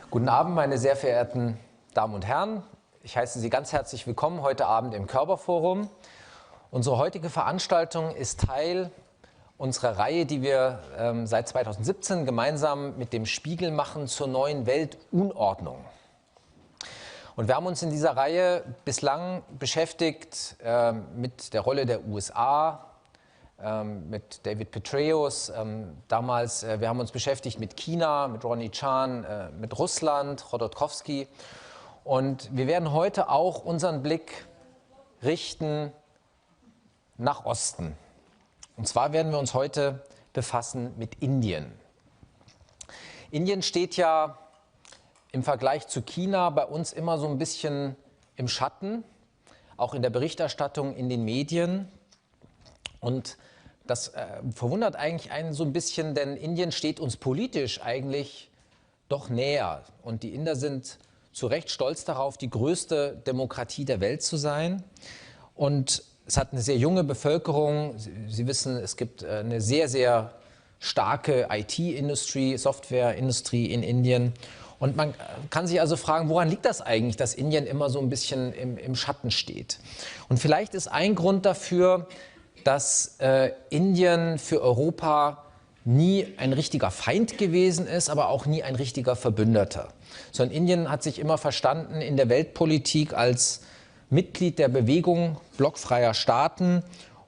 Guten Abend, meine sehr verehrten Damen und Herren. Ich heiße Sie ganz herzlich willkommen heute Abend im Körber-Forum. Unsere heutige Veranstaltung ist Teil unserer Reihe, die wir seit 2017 gemeinsam mit dem Spiegel machen zur neuen Weltordnung. Und wir haben uns in dieser Reihe bislang beschäftigt mit der Rolle der USA, mit David Petraeus damals. Wir haben uns beschäftigt mit China, mit Ronny Chan, mit Russland, Chodorkowski. Und wir werden heute auch unseren Blick richten nach Osten. Und zwar werden wir uns heute befassen mit Indien. Indien steht ja im Vergleich zu China bei uns immer so ein bisschen im Schatten, auch in der Berichterstattung, in den Medien. Und das verwundert eigentlich einen so ein bisschen, denn Indien steht uns politisch eigentlich doch näher. Und die Inder sind zu Recht stolz darauf, die größte Demokratie der Welt zu sein. Und es hat eine sehr junge Bevölkerung. Sie wissen, es gibt eine sehr, sehr starke IT-Industrie, Softwareindustrie in Indien. Und man kann sich also fragen, woran liegt das eigentlich, dass Indien immer so ein bisschen im Schatten steht? Und vielleicht ist ein Grund dafür, dass Indien für Europa nie ein richtiger Feind gewesen ist, aber auch nie ein richtiger Verbündeter. Sondern Indien hat sich immer verstanden in der Weltpolitik als Mitglied der Bewegung blockfreier Staaten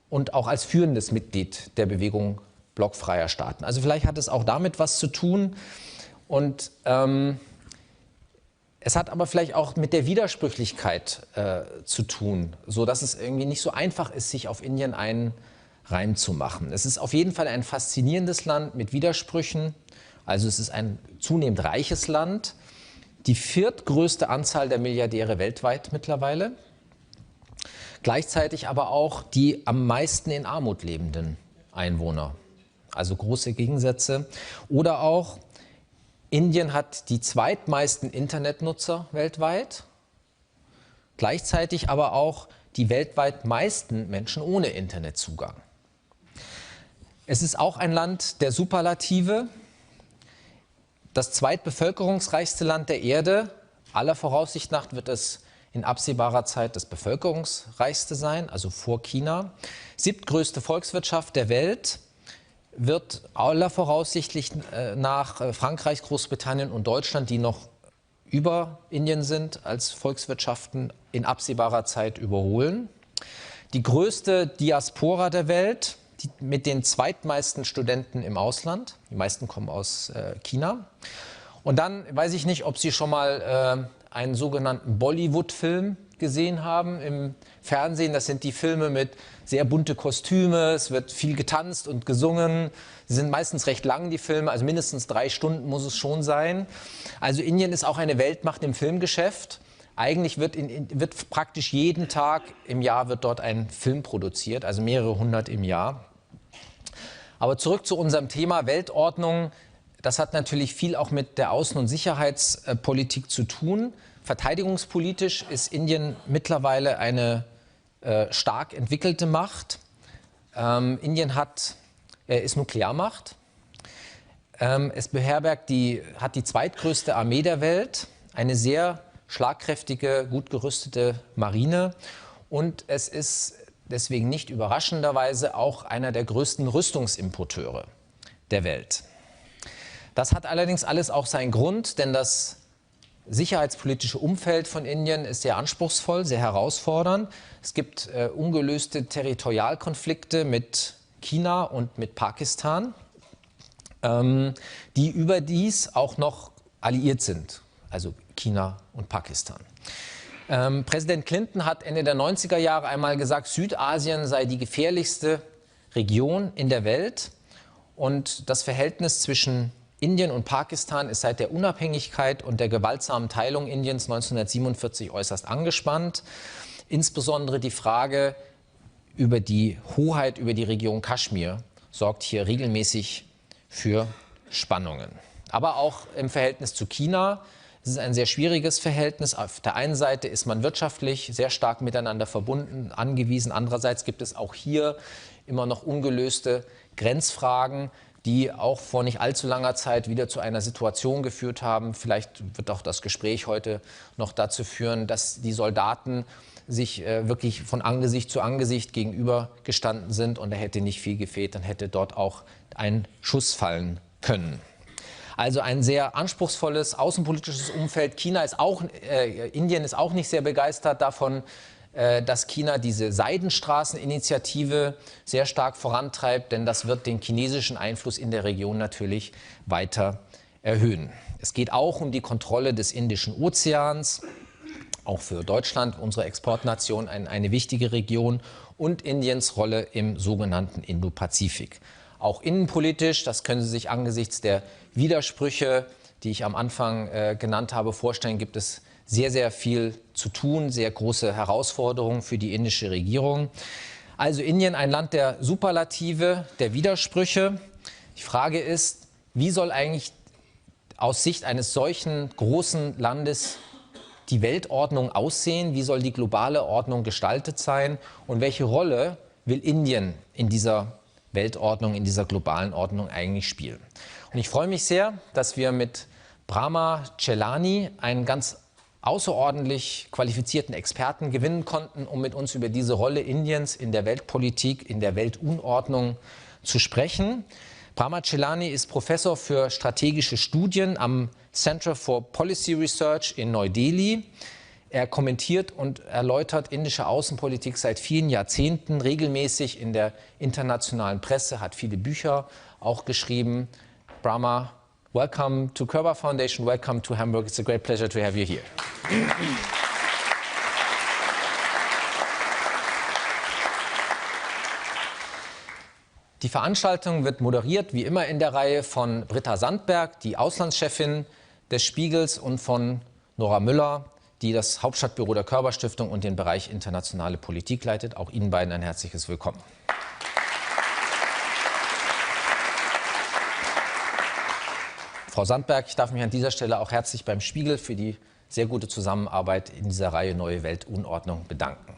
und auch als führendes Mitglied der Bewegung blockfreier Staaten. Also vielleicht hat es auch damit was zu tun. Und es hat aber vielleicht auch mit der Widersprüchlichkeit zu tun, sodass es irgendwie nicht so einfach ist, sich auf Indien einen Reim zu machen. Es ist auf jeden Fall ein faszinierendes Land mit Widersprüchen. Also es ist ein zunehmend reiches Land, die viertgrößte Anzahl der Milliardäre weltweit mittlerweile. Gleichzeitig aber auch die am meisten in Armut lebenden Einwohner. Also große Gegensätze. Oder auch Indien hat die zweitmeisten Internetnutzer weltweit, gleichzeitig aber auch die weltweit meisten Menschen ohne Internetzugang. Es ist auch ein Land der Superlative, das zweitbevölkerungsreichste Land der Erde. Aller Voraussicht nach wird es in absehbarer Zeit das bevölkerungsreichste sein, also vor China. Siebtgrößte Volkswirtschaft der Welt. Wird aller Voraussicht nach Frankreich, Großbritannien und Deutschland, die noch über Indien sind, als Volkswirtschaften in absehbarer Zeit überholen. Die größte Diaspora der Welt, mit den zweitmeisten Studenten im Ausland. Die meisten kommen aus China. Und dann weiß ich nicht, ob Sie schon mal einen sogenannten Bollywood-Film gesehen haben im Fernsehen. Das sind die Filme mit sehr bunte Kostüme, es wird viel getanzt und gesungen. Sie sind meistens recht lang, die Filme, also mindestens 3 Stunden muss es schon sein. Also Indien ist auch eine Weltmacht im Filmgeschäft. Eigentlich wird praktisch jeden Tag im Jahr wird dort ein Film produziert, also mehrere hundert im Jahr. Aber zurück zu unserem Thema Weltordnung. Das hat natürlich viel auch mit der Außen- und Sicherheitspolitik zu tun. Verteidigungspolitisch ist Indien mittlerweile eine stark entwickelte Macht. Indien ist Nuklearmacht. Es hat die zweitgrößte Armee der Welt, eine sehr schlagkräftige, gut gerüstete Marine und es ist deswegen nicht überraschenderweise auch einer der größten Rüstungsimporteure der Welt. Das hat allerdings alles auch seinen Grund, denn das sicherheitspolitische Umfeld von Indien ist sehr anspruchsvoll, sehr herausfordernd. Es gibt ungelöste Territorialkonflikte mit China und mit Pakistan, die überdies auch noch alliiert sind, also China und Pakistan. Präsident Clinton hat Ende der 90er Jahre einmal gesagt, Südasien sei die gefährlichste Region in der Welt und das Verhältnis zwischen Indien und Pakistan ist seit der Unabhängigkeit und der gewaltsamen Teilung Indiens 1947 äußerst angespannt. Insbesondere die Frage über die Hoheit über die Region Kaschmir sorgt hier regelmäßig für Spannungen. Aber auch im Verhältnis zu China ist es ein sehr schwieriges Verhältnis. Auf der einen Seite ist man wirtschaftlich sehr stark miteinander verbunden, angewiesen. Andererseits gibt es auch hier immer noch ungelöste Grenzfragen. die auch vor nicht allzu langer Zeit wieder zu einer Situation geführt haben. Vielleicht wird auch das Gespräch heute noch dazu führen, dass die Soldaten sich wirklich von Angesicht zu Angesicht gegenübergestanden sind und da hätte nicht viel gefehlt, dann hätte dort auch ein Schuss fallen können. Also ein sehr anspruchsvolles außenpolitisches Umfeld. Indien ist auch nicht sehr begeistert davon, dass China diese Seidenstraßeninitiative sehr stark vorantreibt, denn das wird den chinesischen Einfluss in der Region natürlich weiter erhöhen. Es geht auch um die Kontrolle des Indischen Ozeans, auch für Deutschland, unsere Exportnation, eine wichtige Region, und Indiens Rolle im sogenannten Indo-Pazifik. Auch innenpolitisch, das können Sie sich angesichts der Widersprüche, die ich am Anfang genannt habe, vorstellen, gibt es sehr, sehr viel zu tun, sehr große Herausforderungen für die indische Regierung. Also Indien, ein Land der Superlative, der Widersprüche. Die Frage ist, wie soll eigentlich aus Sicht eines solchen großen Landes die Weltordnung aussehen? Wie soll die globale Ordnung gestaltet sein? Und welche Rolle will Indien in dieser Weltordnung, in dieser globalen Ordnung eigentlich spielen? Und ich freue mich sehr, dass wir mit Brahma Chellaney einen ganz außerordentlich qualifizierten Experten gewinnen konnten, um mit uns über diese Rolle Indiens in der Weltpolitik, in der Weltunordnung zu sprechen. Brahma Chellaney ist Professor für strategische Studien am Center for Policy Research in Neu-Delhi. Er kommentiert und erläutert indische Außenpolitik seit vielen Jahrzehnten regelmäßig in der internationalen Presse, hat viele Bücher auch geschrieben. Brahma, welcome to Körber Foundation, welcome to Hamburg. It's a great pleasure to have you here. Die Veranstaltung wird moderiert, wie immer in der Reihe, von Britta Sandberg, die Auslandschefin des Spiegels, und von Nora Müller, die das Hauptstadtbüro der Körber-Stiftung und den Bereich internationale Politik leitet. Auch Ihnen beiden ein herzliches Willkommen. Frau Sandberg, ich darf mich an dieser Stelle auch herzlich beim Spiegel für die sehr gute Zusammenarbeit in dieser Reihe Neue Weltunordnung bedanken.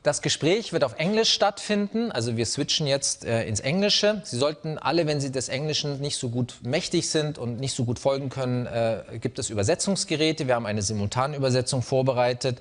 Das Gespräch wird auf Englisch stattfinden, also wir switchen jetzt ins Englische. Sie sollten alle, wenn Sie des Englischen nicht so gut mächtig sind und nicht so gut folgen können, gibt es Übersetzungsgeräte. Wir haben eine Simultanübersetzung vorbereitet.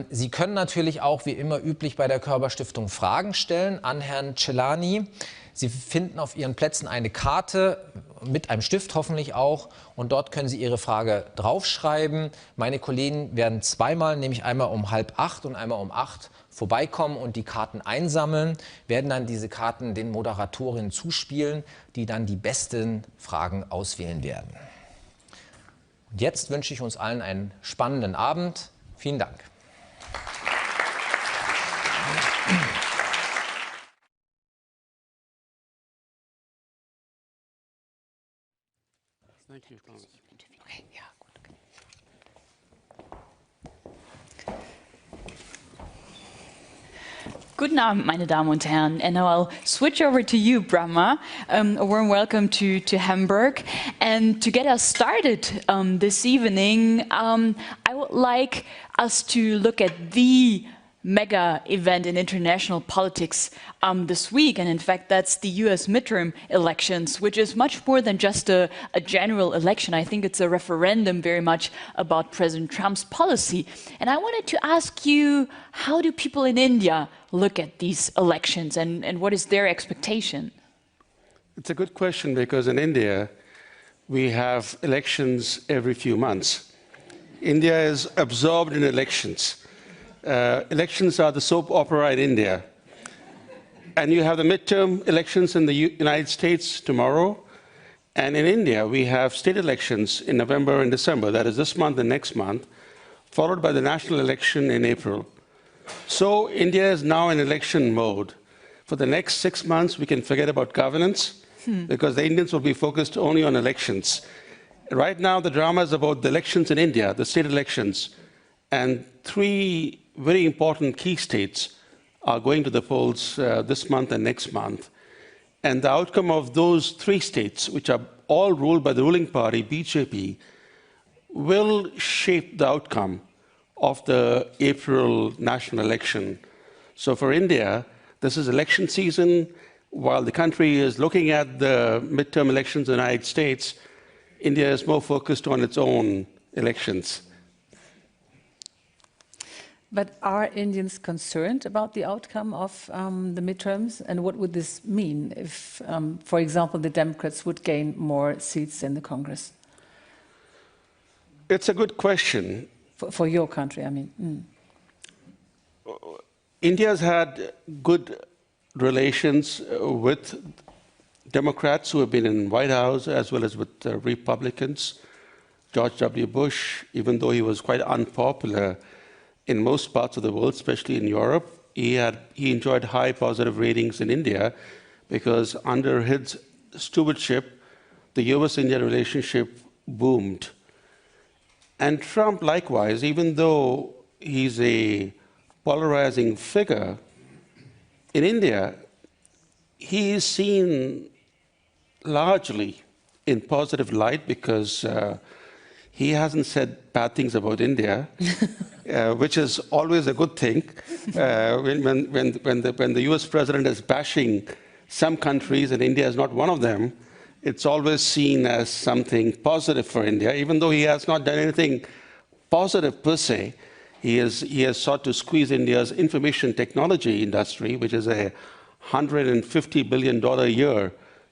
Sie können natürlich auch, wie immer üblich bei der Körber-Stiftung, Fragen stellen an Herrn Chellaney. Sie finden auf Ihren Plätzen eine Karte mit einem Stift hoffentlich auch, und dort können Sie Ihre Frage draufschreiben. Meine Kollegen werden zweimal, nämlich einmal um 7:30 und einmal um 8 vorbeikommen und die Karten einsammeln, werden dann diese Karten den Moderatorinnen zuspielen, die dann die besten Fragen auswählen werden. Und jetzt wünsche ich uns allen einen spannenden Abend. Vielen Dank. Okay, ja, gut. Guten Abend, meine Damen und Herren, and now I'll switch over to you, Brahma. A warm welcome to Hamburg. And to get us started this evening, I would like us to look at the mega event in international politics this week, and in fact that's the US midterm elections, which is much more than just a general election. I think it's a referendum very much about President Trump's policy. And I wanted to ask you, how do people in India look at these elections, and what is their expectation? It's a good question, because in India we have elections every few months. India is absorbed in elections. Elections are the soap opera in India. And you have the midterm elections in the United States tomorrow. And in India, we have state elections in November and December, that is this month and next month, followed by the national election in April. So India is now in election mode. For the next 6 months, we can forget about governance, because the Indians will be focused only on elections. Right now, the drama is about the elections in India, the state elections. And 3 very important key states are going to the polls this month and next month. And the outcome of those 3 states, which are all ruled by the ruling party, BJP, will shape the outcome of the April national election. So for India, this is election season. while the country is looking at the midterm elections in the United States, India is more focused on its own elections. But are Indians concerned about the outcome of the midterms? And what would this mean if, for example, the Democrats would gain more seats in the Congress? It's a good question. For your country, I mean. India's had good relations with Democrats who have been in White House as well as with Republicans. George W. Bush, even though he was quite unpopular in most parts of the world, especially in Europe, he enjoyed high positive ratings in India because under his stewardship, the US-India relationship boomed. And Trump, likewise, even though he's a polarizing figure, in India, he is seen largely in positive light because he hasn't said bad things about India, which is always a good thing. When the US president is bashing some countries and India is not one of them, it's always seen as something positive for India, even though he has not done anything positive per se. He has sought to squeeze India's information technology industry, which is a $150 billion a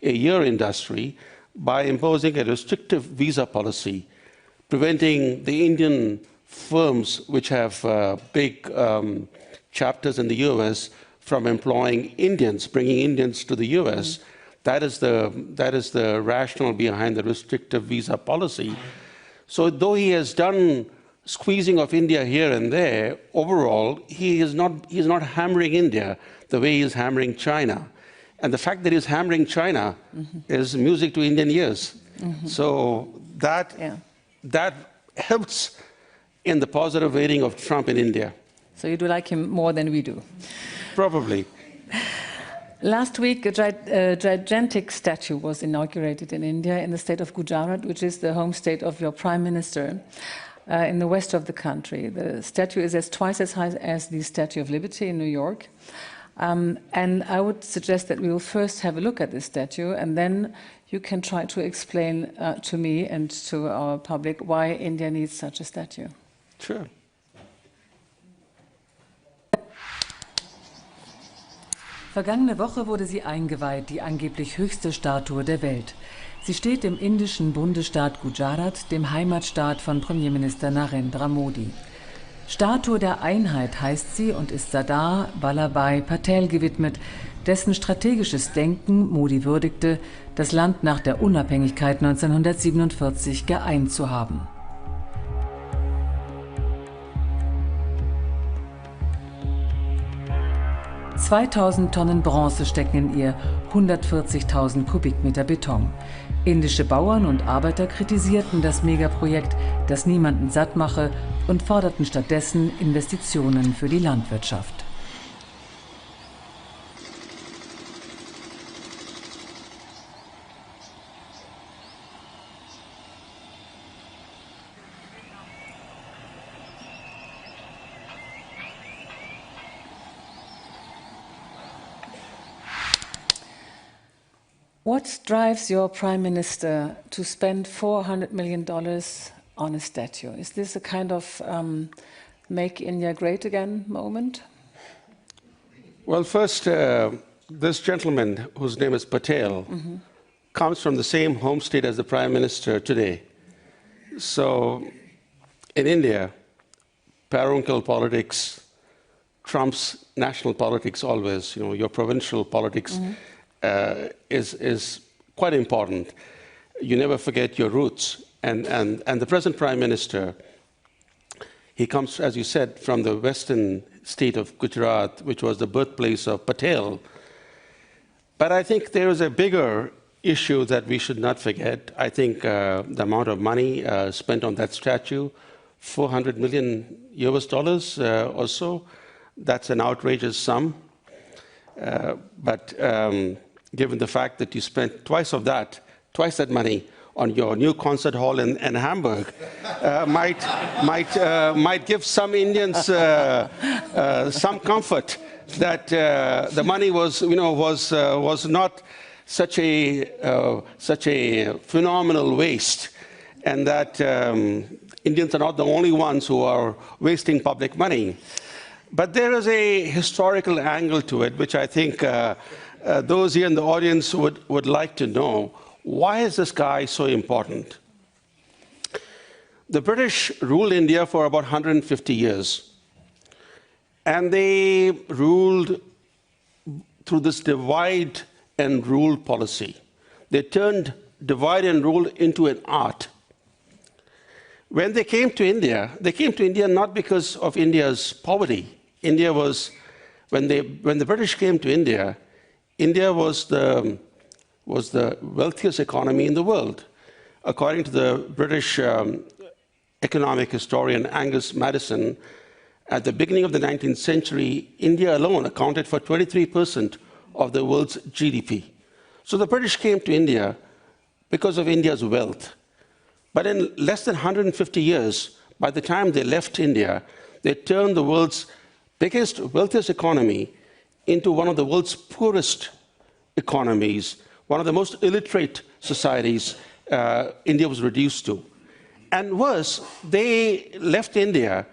year industry, by imposing a restrictive visa policy, preventing the Indian firms which have big chapters in the US from employing Indians, bringing Indians to the US. That is the rationale behind the restrictive visa policy. So though he has done squeezing of India here and there, overall, he is not hammering India the way he is hammering China. And the fact that he's hammering China is music to Indian ears. So that helps in the positive rating of Trump in India. So you do like him more than we do? Probably. Last week, a gigantic statue was inaugurated in India in the state of Gujarat, which is the home state of your prime minister, in the west of the country. The statue is twice as high as the Statue of Liberty in New York. And I would suggest that we will first have a look at this statue, and then you can try to explain to me and to our public why India needs such a statue. Sure. Vergangene Woche wurde sie eingeweiht, die angeblich höchste Statue der Welt. Sie steht im indischen Bundesstaat Gujarat, dem Heimatstaat von Premierminister Narendra Modi. Statue der Einheit heißt sie und ist Sardar Vallabhbhai Patel gewidmet, dessen strategisches Denken Modi würdigte, das Land nach der Unabhängigkeit 1947 geeint zu haben. ...2000 Tonnen Bronze stecken in ihr, 140.000 Kubikmeter Beton. Indische Bauern und Arbeiter kritisierten das Megaprojekt, das niemanden satt mache, und forderten stattdessen Investitionen für die Landwirtschaft. What drives your Prime Minister to spend $400 million on a statue? Is this a kind of make India great again moment? Well, first, this gentleman, whose name is Patel, comes from the same home state as the Prime Minister today. So in India, parental politics trumps national politics always. You know, your provincial politics is quite important. You never forget your roots. And the present Prime Minister, he comes, as you said, from the western state of Gujarat, which was the birthplace of Patel. But I think there is a bigger issue that we should not forget. I think the amount of money spent on that statue, $400 million or so, that's an outrageous sum. But given the fact that you spent twice that money your new concert hall in Hamburg might give some Indians some comfort that the money was not such a phenomenal waste, and that Indians are not the only ones who are wasting public money. But there is a historical angle to it, which I think those here in the audience would like to know. Why is this guy so important? The British ruled India for about 150 years. And they ruled through this divide and rule policy. They turned divide and rule into an art. When they came to India not because of India's poverty. India was, when the British came to India, India was the wealthiest economy in the world. According to the British economic historian Angus Maddison, at the beginning of the 19th century, India alone accounted for 23% of the world's GDP. So the British came to India because of India's wealth. But in less than 150 years, by the time they left India, they turned the world's biggest, wealthiest economy into one of the world's poorest economies, one of the most illiterate societies India was reduced to. And worse, they left India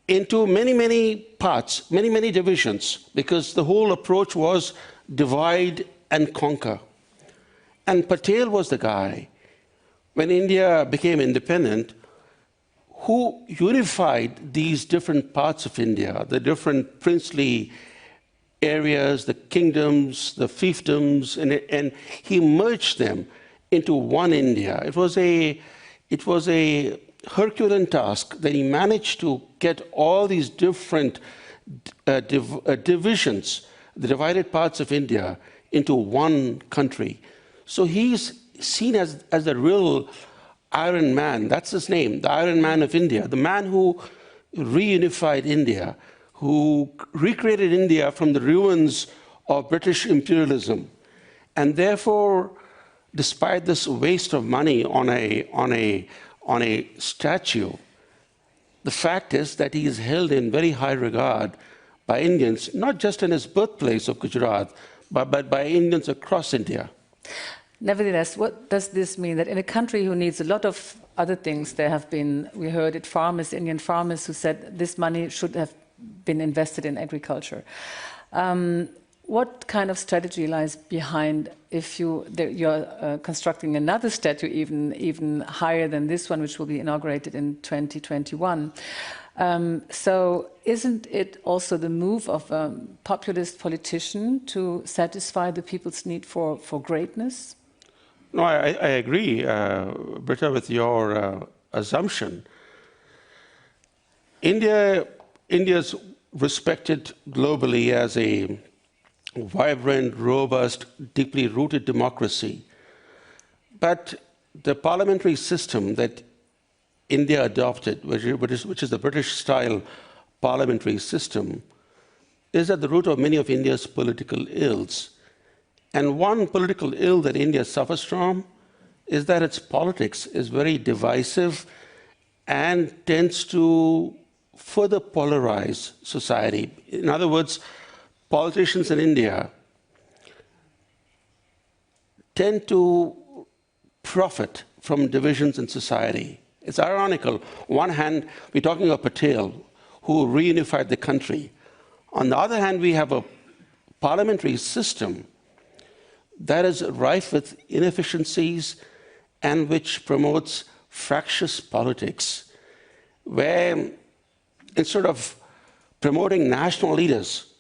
into many, many parts, many, many divisions, because the whole approach was divide and conquer. And Patel was the guy, when India became independent, who unified these different parts of India, the different princely areas, the kingdoms, the fiefdoms, and he merged them into one India. It was a Herculean task that he managed to get all these different divisions, the divided parts of India, into one country. So he's seen as the real Iron Man. That's his name, the Iron Man of India, the man who reunified India, who recreated India from the ruins of British imperialism. And therefore, despite this waste of money on a statue, the fact is that he is held in very high regard by Indians, not just in his birthplace of Gujarat, but by Indians across India. Nevertheless, what does this mean? That in a country who needs a lot of other things, there have been, we heard it, farmers, Indian farmers who said this money should have been invested in agriculture. What kind of strategy lies behind if you're constructing another statue even higher than this one, which will be inaugurated in 2021? So isn't it also the move of a populist politician to satisfy the people's need for greatness? No, I agree, Britta, with your assumption. India's respected globally as a vibrant, robust, deeply rooted democracy. But the parliamentary system that India adopted, which is the British-style parliamentary system, is at the root of many of India's political ills. And one political ill that India suffers from is that its politics is very divisive and tends to further polarize society. In other words, politicians in India tend to profit from divisions in society. It's ironical. On one hand, we're talking about Patel, who reunified the country. On the other hand, we have a parliamentary system that is rife with inefficiencies and which promotes fractious politics, where instead of promoting national leaders,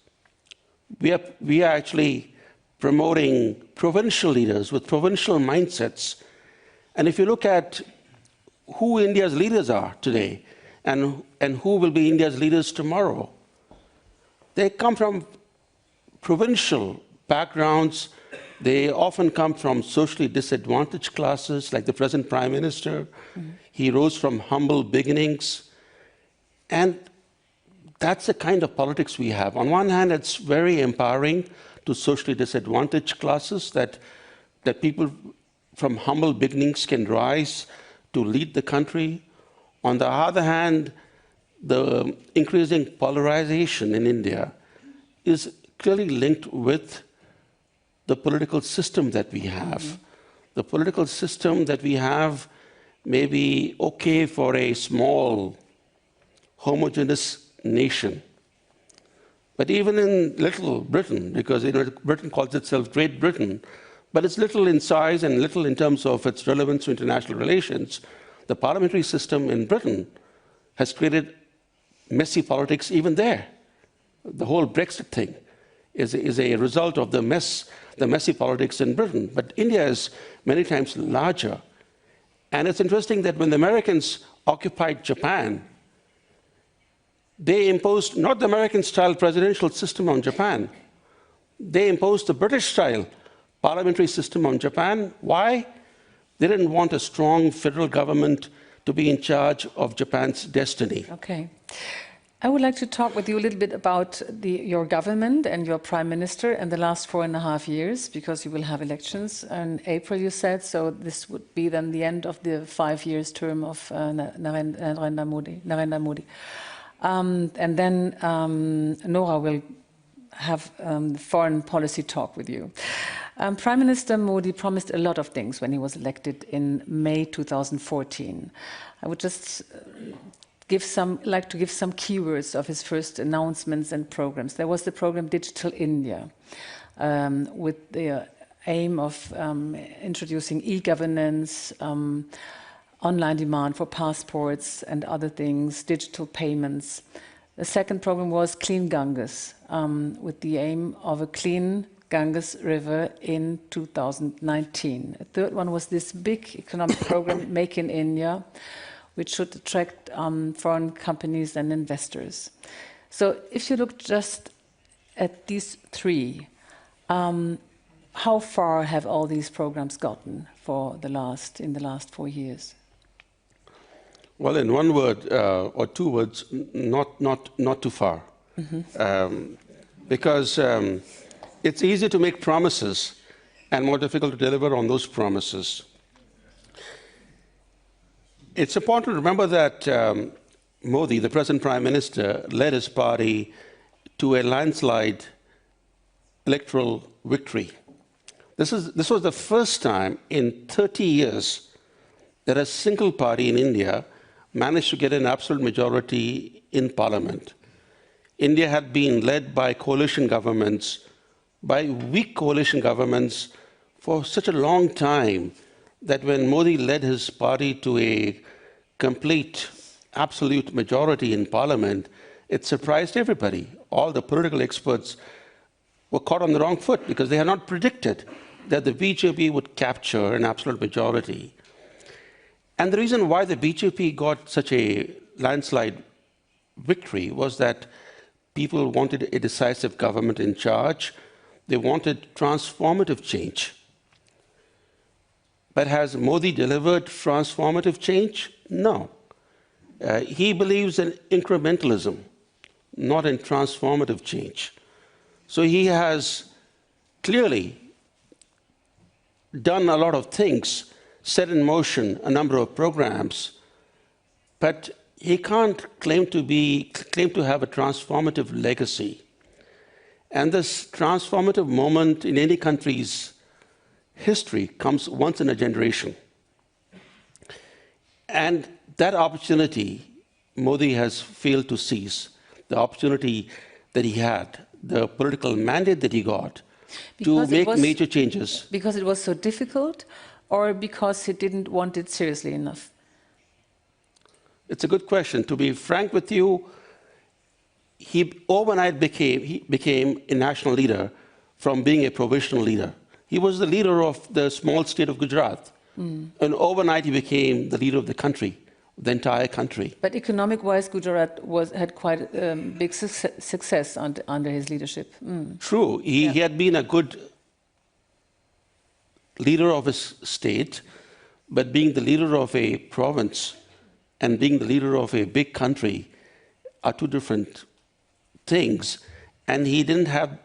we are actually promoting provincial leaders with provincial mindsets. And if you look at who India's leaders are today and who will be India's leaders tomorrow, they come from provincial backgrounds. They often come from socially disadvantaged classes, like the present Prime Minister. He rose from humble beginnings. And that's the kind of politics we have. On one hand, it's very empowering to socially disadvantaged classes that people from humble beginnings can rise to lead the country. On the other hand, the increasing polarization in India is clearly linked with the political system that we have. The political system that we have may be okay for a small, homogeneous nation. But even in little Britain, because Britain calls itself Great Britain, but it's little in size and little in terms of its relevance to international relations, the parliamentary system in Britain has created messy politics even there. The whole Brexit thing is a result of the messy politics in Britain. But India is many times larger. And it's interesting that when the Americans occupied Japan, they imposed not the American-style presidential system on Japan. They imposed the British-style parliamentary system on Japan. Why? They didn't want a strong federal government to be in charge of Japan's destiny. Okay. I would like to talk with you a little bit about your government and your prime minister in the last 4.5 years, because you will have elections in April, you said, so this would be then the end of the 5 years term of Narendra Modi. And then Nora will have foreign policy talk with you. Prime Minister Modi promised a lot of things when he was elected in May 2014. I would just like to give some keywords of his first announcements and programs. There was the program Digital India, with the aim of introducing e-governance, online demand for passports and other things, digital payments. The second program was Clean Ganges, with the aim of a clean Ganges River in 2019. A third one was this big economic program, Make in India, which should attract foreign companies and investors. So if you look just at these three, how far have all these programs gotten in the last 4 years? Well, in one word or two words, not too far. Because it's easy to make promises and more difficult to deliver on those promises. It's important to remember that Modi, the present Prime Minister, led his party to a landslide electoral victory. This was the first time in 30 years that a single party in India managed to get an absolute majority in parliament. India had been led by coalition governments, by weak coalition governments for such a long time that when Modi led his party to a complete, absolute majority in parliament, it surprised everybody. All the political experts were caught on the wrong foot because they had not predicted that the BJP would capture an absolute majority. And the reason why the BJP got such a landslide victory was that people wanted a decisive government in charge. They wanted transformative change. But has Modi delivered transformative change? No. He believes in incrementalism, not in transformative change. So he has clearly done a lot of things, set in motion a number of programs, but he can't claim to have a transformative legacy. And this transformative moment in any country's history comes once in a generation. And that opportunity, Modi has failed to seize. The opportunity that he had, the political mandate that he got to make major changes. Because it was so difficult, or because he didn't want it seriously enough? It's a good question. To be frank with you, he overnight became a national leader from being a provincial leader. He was the leader of the small state of Gujarat. And overnight he became the leader of the country, the entire country. But economic-wise, Gujarat had quite big success under his leadership. True. He had been a good leader of his state, but being the leader of a province and being the leader of a big country are two different things. And he didn't have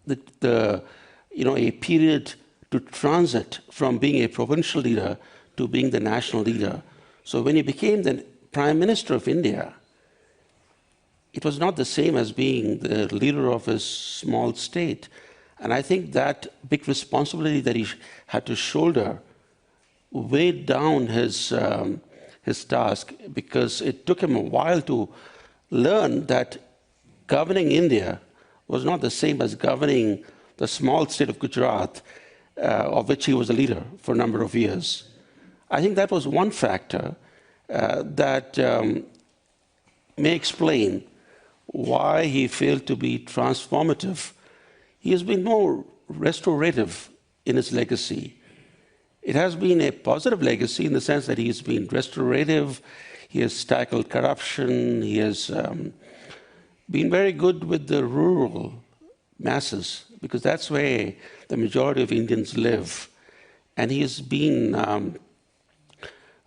a period to transit from being a provincial leader to being the national leader. So when he became the Prime Minister of India, it was not the same as being the leader of a small state. And I think that big responsibility that he had to shoulder weighed down his task, because it took him a while to learn that governing India was not the same as governing the small state of Gujarat, of which he was a leader for a number of years. I think that was one factor that may explain why he failed to be transformative. He has been more restorative in his legacy. It has been a positive legacy in the sense that he's been restorative, he has tackled corruption, he has been very good with the rural masses, because that's where the majority of Indians live. And he has been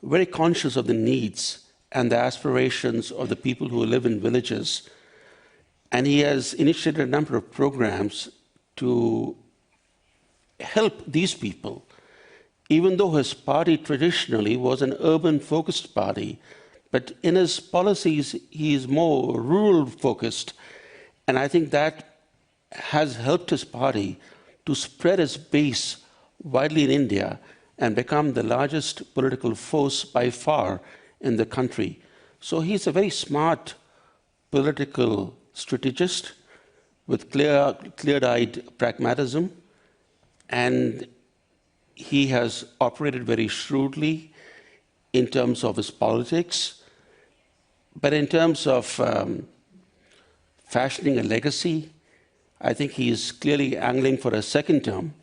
very conscious of the needs and the aspirations of the people who live in villages. And he has initiated a number of programs to help these people, even though his party traditionally was an urban-focused party. But in his policies, he is more rural-focused. And I think that has helped his party to spread its base widely in India and become the largest political force by far in the country. So he's a very smart political strategist with clear-eyed pragmatism, and he has operated very shrewdly in terms of his politics. But in terms of fashioning a legacy, I think he is clearly angling for a second term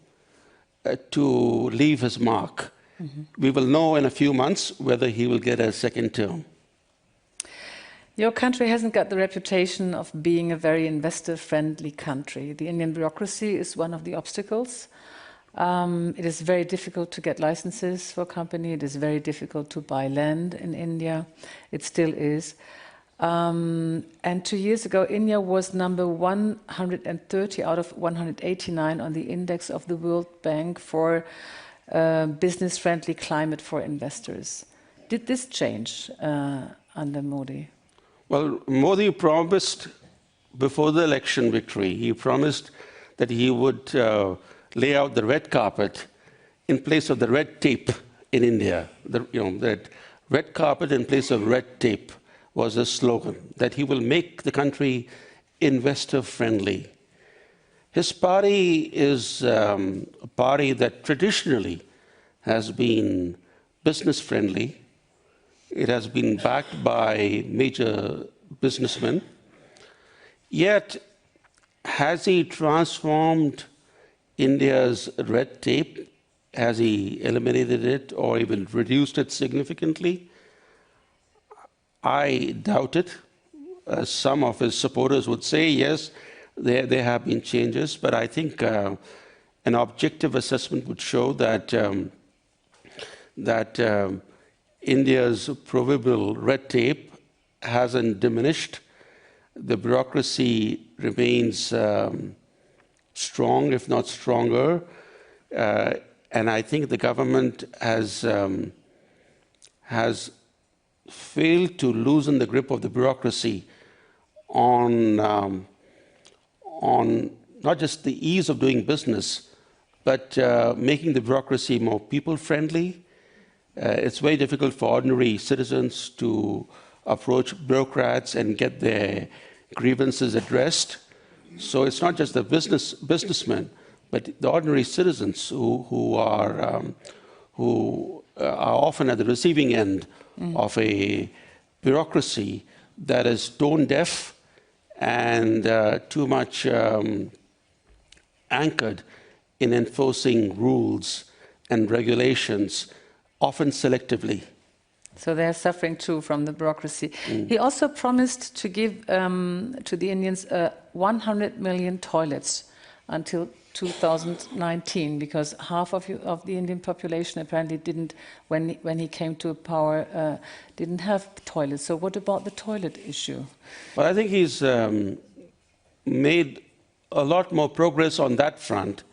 to leave his mark. Mm-hmm. We will know in a few months whether he will get a second term. Your country hasn't got the reputation of being a very investor-friendly country. The Indian bureaucracy is one of the obstacles. It is very difficult to get licenses for a company. It is very difficult to buy land in India. It still is. And 2 years ago, India was number 130 out of 189 on the index of the World Bank for business-friendly climate for investors. Did this change under Modi? Well, Modi promised before the election victory, he promised that he would lay out the red carpet in place of the red tape in India. That red carpet in place of red tape was a slogan, that he will make the country investor-friendly. His party is a party that traditionally has been business-friendly. It has been backed by major businessmen. Yet, has he transformed India's red tape? Has he eliminated it or even reduced it significantly? I doubt it. Some of his supporters would say, yes, there have been changes, but I think an objective assessment would show that India's proverbial red tape hasn't diminished. The bureaucracy remains strong, if not stronger, and I think the government has failed to loosen the grip of the bureaucracy on not just the ease of doing business, but making the bureaucracy more people-friendly. It's very difficult for ordinary citizens to approach bureaucrats and get their grievances addressed. So it's not just the businessmen, but the ordinary citizens who are often at the receiving end of a bureaucracy that is tone-deaf and too much anchored in enforcing rules and regulations, often selectively. So they're suffering too from the bureaucracy. He also promised to give to the Indians 100 million toilets until 2019, because half of the Indian population apparently didn't, when he came to power, didn't have toilets. So what about the toilet issue? Well, I think he's made a lot more progress on that front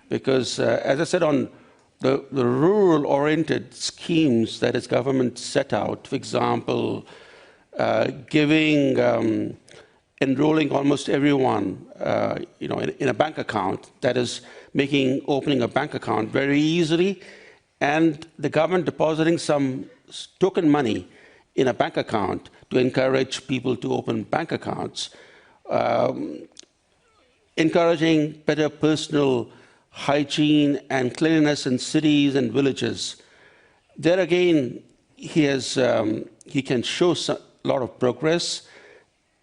Because, as I said, on the rural-oriented schemes that his government set out, for example, enrolling almost everyone, in a bank account, that is making opening a bank account very easily, and the government depositing some token money in a bank account to encourage people to open bank accounts, encouraging better personal hygiene and cleanliness in cities and villages. There again, he can show a lot of progress,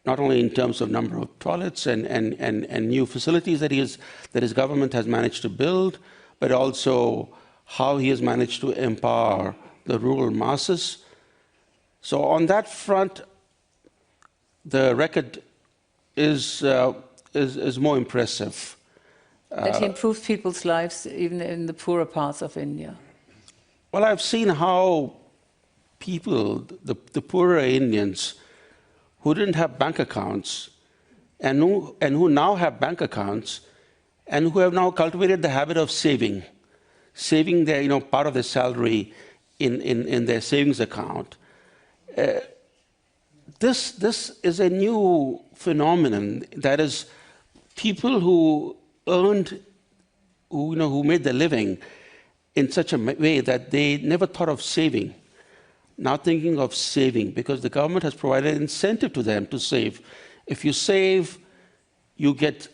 not only in terms of number of toilets and new facilities that his government has managed to build, but also how he has managed to empower the rural masses. So on that front, the record is more impressive. That he improved people's lives even in the poorer parts of India. Well, I've seen how people, the poorer Indians, who didn't have bank accounts and who now have bank accounts and who have now cultivated the habit of saving their, part of their salary in their savings account. This is a new phenomenon. That is, people who made their living in such a way that they never thought of saving, now thinking of saving, because the government has provided incentive to them to save. If you save, you get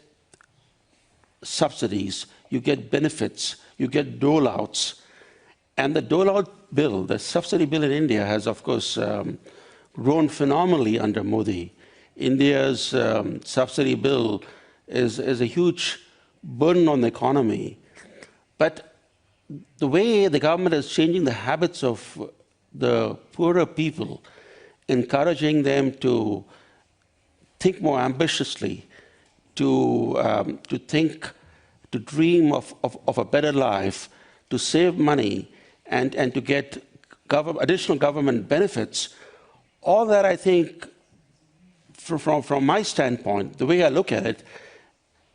subsidies, you get benefits, you get dole-outs. And the dole-out bill, the subsidy bill in India has, of course, grown phenomenally under Modi. India's subsidy bill is a huge burden on the economy. But the way the government is changing the habits of the poorer people, encouraging them to think more ambitiously, to dream of a better life, to save money, and to get additional government benefits, all that, I think, from my standpoint, the way I look at it,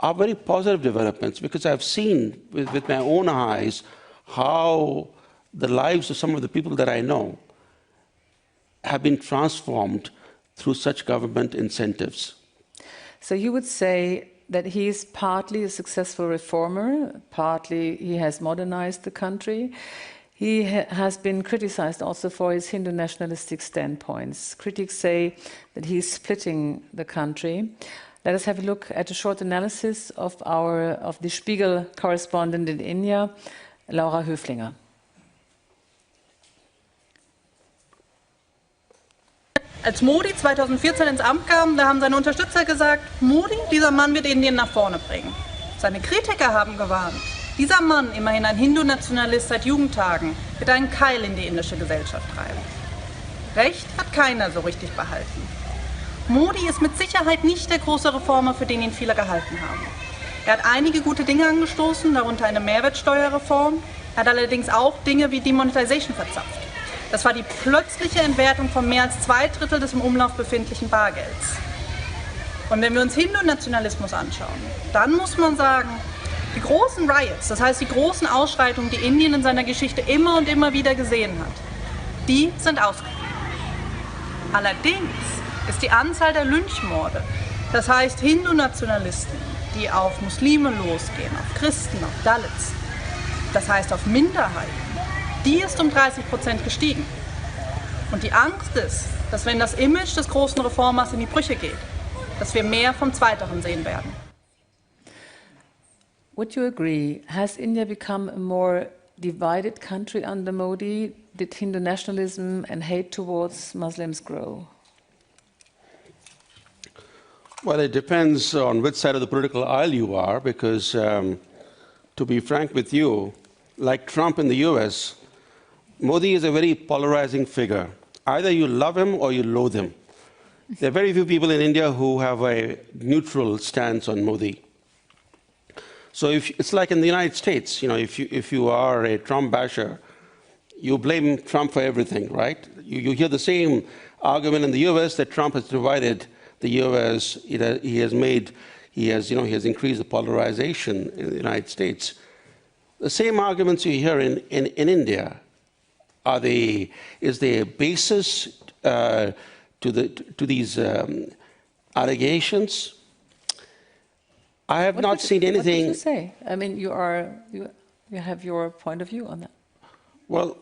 are very positive developments, because I've seen with my own eyes how the lives of some of the people that I know have been transformed through such government incentives. So you would say that he is partly a successful reformer, partly he has modernized the country. He has been criticized also for his Hindu nationalistic standpoints. Critics say that he's splitting the country. Let us have a look at a short analysis of the Spiegel correspondent in India, Laura Höflinger. Als Modi 2014 ins Amt kam, da haben seine Unterstützer gesagt, Modi, dieser Mann wird Indien nach vorne bringen. Seine Kritiker haben gewarnt, dieser Mann, immerhin ein Hindu-Nationalist seit Jugendtagen, wird einen Keil in die indische Gesellschaft treiben. Recht hat keiner so richtig behalten. Modi ist mit Sicherheit nicht der große Reformer, für den ihn viele gehalten haben. Er hat einige gute Dinge angestoßen, darunter eine Mehrwertsteuerreform. Er hat allerdings auch Dinge wie Demonetization verzapft. Das war die plötzliche Entwertung von mehr als 2/3 des im Umlauf befindlichen Bargelds. Und wenn wir uns Hindu-Nationalismus anschauen, dann muss man sagen, die großen Riots, das heißt die großen Ausschreitungen, die Indien in seiner Geschichte immer und immer wieder gesehen hat, die sind ausgeblieben. Allerdings ist die Anzahl der Lynchmorde, das heißt Hindu-Nationalisten, die auf Muslime losgehen, auf Christen, auf Dalits, das heißt auf Minderheiten, die ist um 30% gestiegen. Und die Angst ist, dass wenn das Image des großen Reformers in die Brüche geht, dass wir mehr vom Zweiteren sehen werden. Would you agree? Has India become a more divided country under Modi? Did Hindu nationalism and hate towards Muslims grow? Well, it depends on which side of the political aisle you are, because to be frank with you, like Trump in the US, Modi is a very polarizing figure. Either you love him or you loathe him. There are very few people in India who have a neutral stance on Modi. So it's like in the United States, if you are a Trump basher, you blame Trump for everything, right? You hear the same argument in the US that Trump has divided the US. He has increased the polarization in the United States. The same arguments you hear in India. Is there a basis to these allegations? I have not seen anything. What did you say? I mean, you have your point of view on that. Well,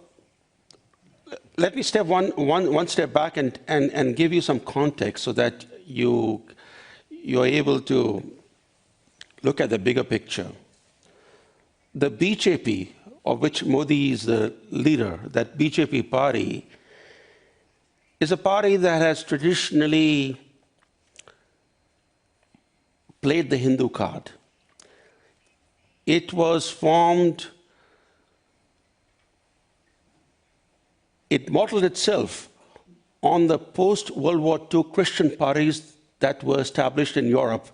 let me step one step back and give you some context so that you're able to look at the bigger picture. The BJP, of which Modi is the leader, that BJP party, is a party that has traditionally played the Hindu card. It was formed, it modeled itself on the post-World War II Christian parties that were established in Europe,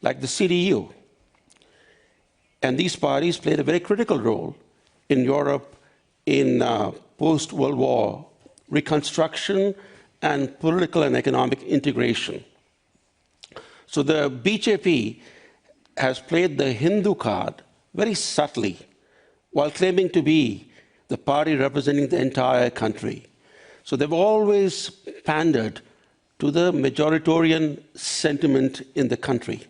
like the CDU. And these parties played a very critical role in Europe in post-World War reconstruction and political and economic integration. So the BJP has played the Hindu card very subtly while claiming to be the party representing the entire country. So they've always pandered to the majoritarian sentiment in the country.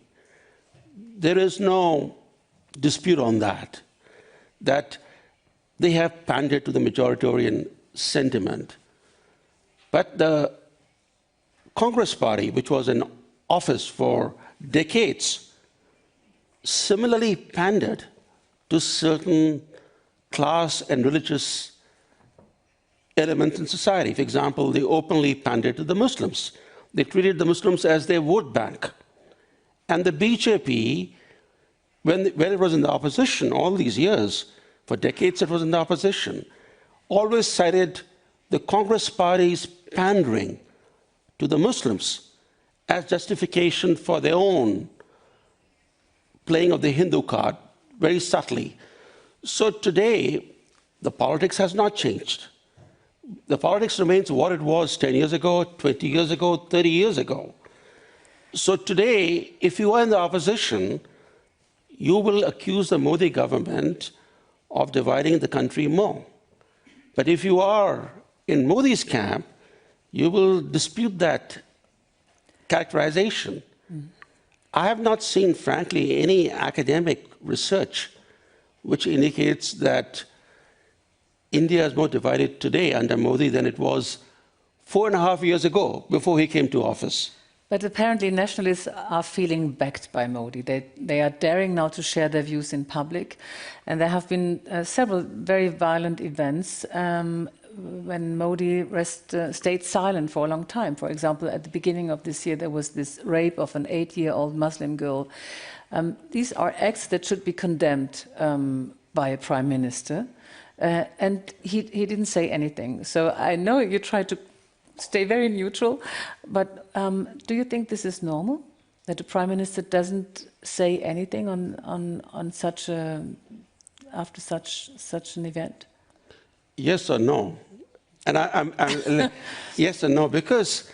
There is no dispute on that they have pandered to the majoritarian sentiment. But the Congress party, which was in office for decades, similarly pandered to certain class and religious elements in society. For example, they openly pandered to the Muslims. They treated the Muslims as their vote bank. And the BJP, when it was in the opposition all these years, for decades it was in the opposition, always cited the Congress party's pandering to the Muslims as justification for their own playing of the Hindu card, very subtly. So today, the politics has not changed. The politics remains what it was 10 years ago, 20 years ago, 30 years ago. So today, if you are in the opposition, you will accuse the Modi government of dividing the country more. But if you are in Modi's camp, you will dispute that characterization. I have not seen, frankly, any academic research which indicates that India is more divided today under Modi than it was 4.5 years ago, before he came to office. But apparently nationalists are feeling backed by Modi. They are daring now to share their views in public. And there have been several very violent events when Modi stayed silent for a long time. For example, at the beginning of this year, there was this rape of an 8-year-old Muslim girl. These are acts that should be condemned by a prime minister. And he didn't say anything. So I know you try to stay very neutral, but do you think this is normal, that the prime minister doesn't say anything on such after such an event? Yes or no? And yes or no, because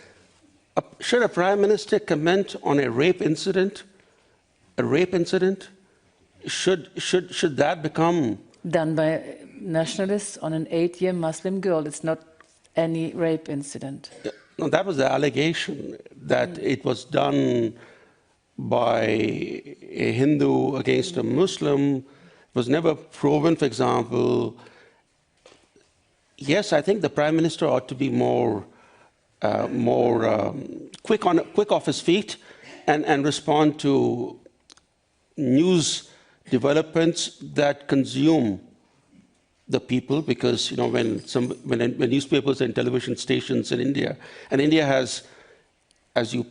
should a prime minister comment on a rape incident? A rape incident? Should that become done by nationalists on an 8-year Muslim girl? It's not any rape incident. No, that was the allegation, that it was done by a Hindu against a Muslim. It was never proven, for example. Yes, I think the Prime Minister ought to be more quick off his feet and respond to news developments that consume the people, because when newspapers and television stations in India, and India has, as you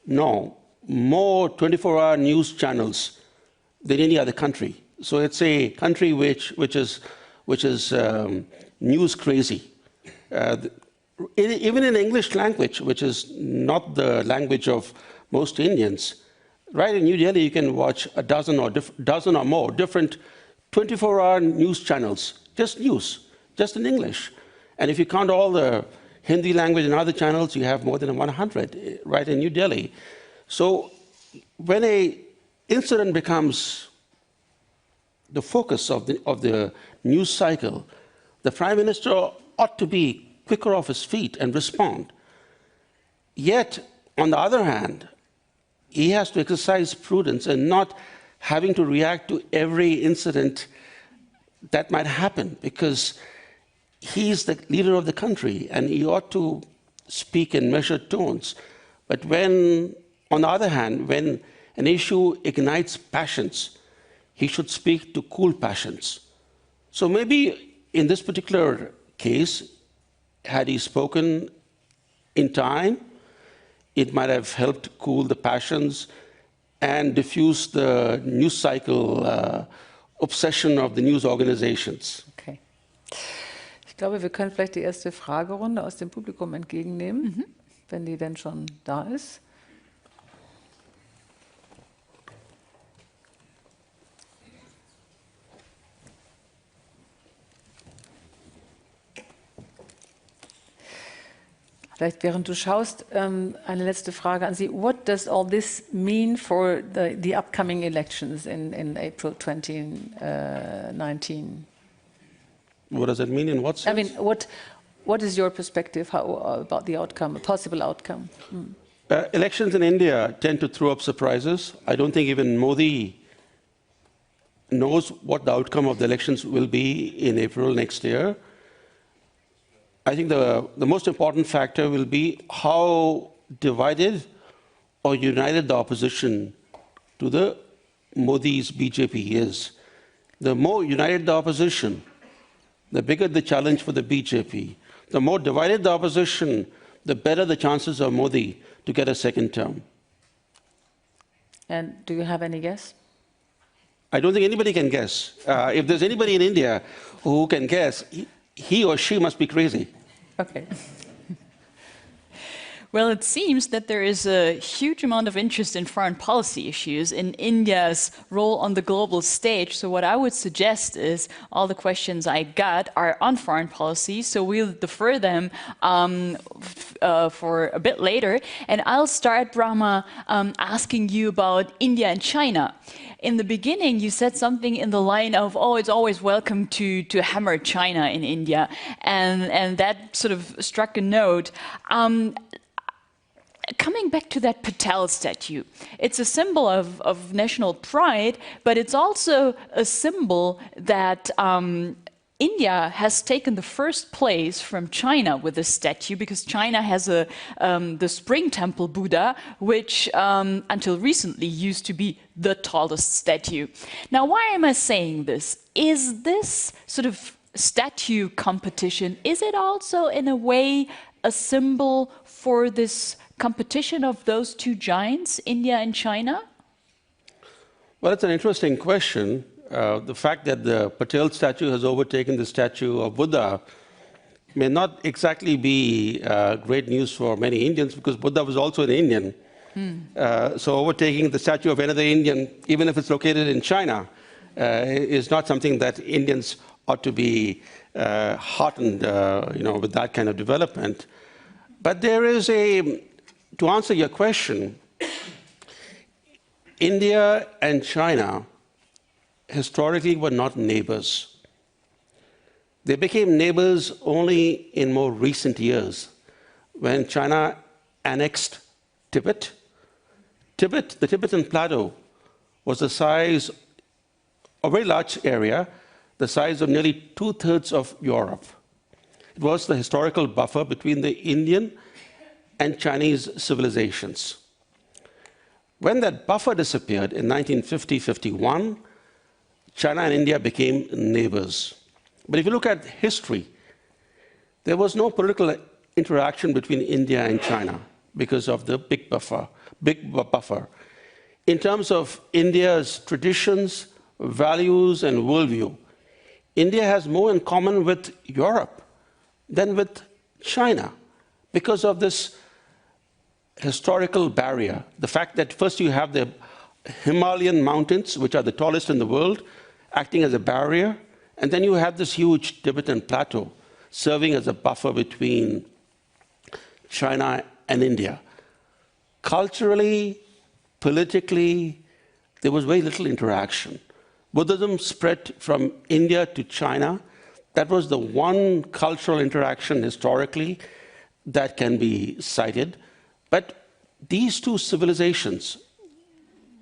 know, more 24-hour news channels than any other country. So it's a country which is news crazy. Even in English language, which is not the language of most Indians, right in New Delhi you can watch a dozen or more different 24-hour news channels. Just news, just in English. And if you count all the Hindi language and other channels, you have more than 100 right in New Delhi. So when an incident becomes the focus of the news cycle, the Prime Minister ought to be quicker off his feet and respond. Yet, on the other hand, he has to exercise prudence and not having to react to every incident that might happen, because he's the leader of the country and he ought to speak in measured tones. But when, on the other hand, when an issue ignites passions, he should speak to cool passions. So maybe in this particular case, had he spoken in time, it might have helped cool the passions and diffuse the news cycle obsession of the news organizations. Okay. Ich glaube, wir können vielleicht die erste Fragerunde aus dem Publikum entgegennehmen, wenn die denn schon da ist. Vielleicht während du schaust, eine letzte Frage an Sie. What does all this mean for the upcoming elections in April 2019? What does it mean in what sense? I mean, what is your perspective about the outcome, a possible outcome? Elections in India tend to throw up surprises. I don't think even Modi knows what the outcome of the elections will be in April next year. I think the most important factor will be how divided or united the opposition to the Modi's BJP is. The more united the opposition, the bigger the challenge for the BJP. The more divided the opposition, the better the chances of Modi to get a second term. And do you have any guess? I don't think anybody can guess. If there's anybody in India who can guess, he or she must be crazy. Okay. Well, it seems that there is a huge amount of interest in foreign policy issues, in India's role on the global stage. So what I would suggest is all the questions I got are on foreign policy, so we'll defer them for a bit later. And I'll start, Brahma, asking you about India and China. In the beginning, you said something in the line of, oh, it's always welcome to hammer China in India. And that sort of struck a note. Coming back to that Patel statue, it's a symbol of national pride, but it's also a symbol that India has taken the first place from China with this statue, because China has the Spring Temple Buddha, which until recently used to be the tallest statue. Now, why am I saying this? Is this sort of statue competition, is it also in a way a symbol for this competition of those two giants, India and China? Well, it's an interesting question. The fact that the Patel statue has overtaken the statue of Buddha may not exactly be great news for many Indians, because Buddha was also an Indian. So overtaking the statue of another Indian, even if it's located in China, is not something that Indians ought to be heartened with that kind of development. But there is to answer your question, India and China historically were not neighbors. They became neighbors only in more recent years, when China annexed Tibet. The Tibetan Plateau was the size, a very large area, the size of nearly 2/3 of Europe. It was the historical buffer between the Indian and Chinese civilizations. When that buffer disappeared in 1950-51, China and India became neighbors. But if you look at history, there was no political interaction between India and China because of the big buffer. In terms of India's traditions, values, and worldview, India has more in common with Europe than with China because of this historical barrier. The fact that first you have the Himalayan mountains, which are the tallest in the world, acting as a barrier, and then you have this huge Tibetan plateau serving as a buffer between China and India. Culturally, politically, there was very little interaction. Buddhism spread from India to China. That was the one cultural interaction historically that can be cited. But these two civilizations,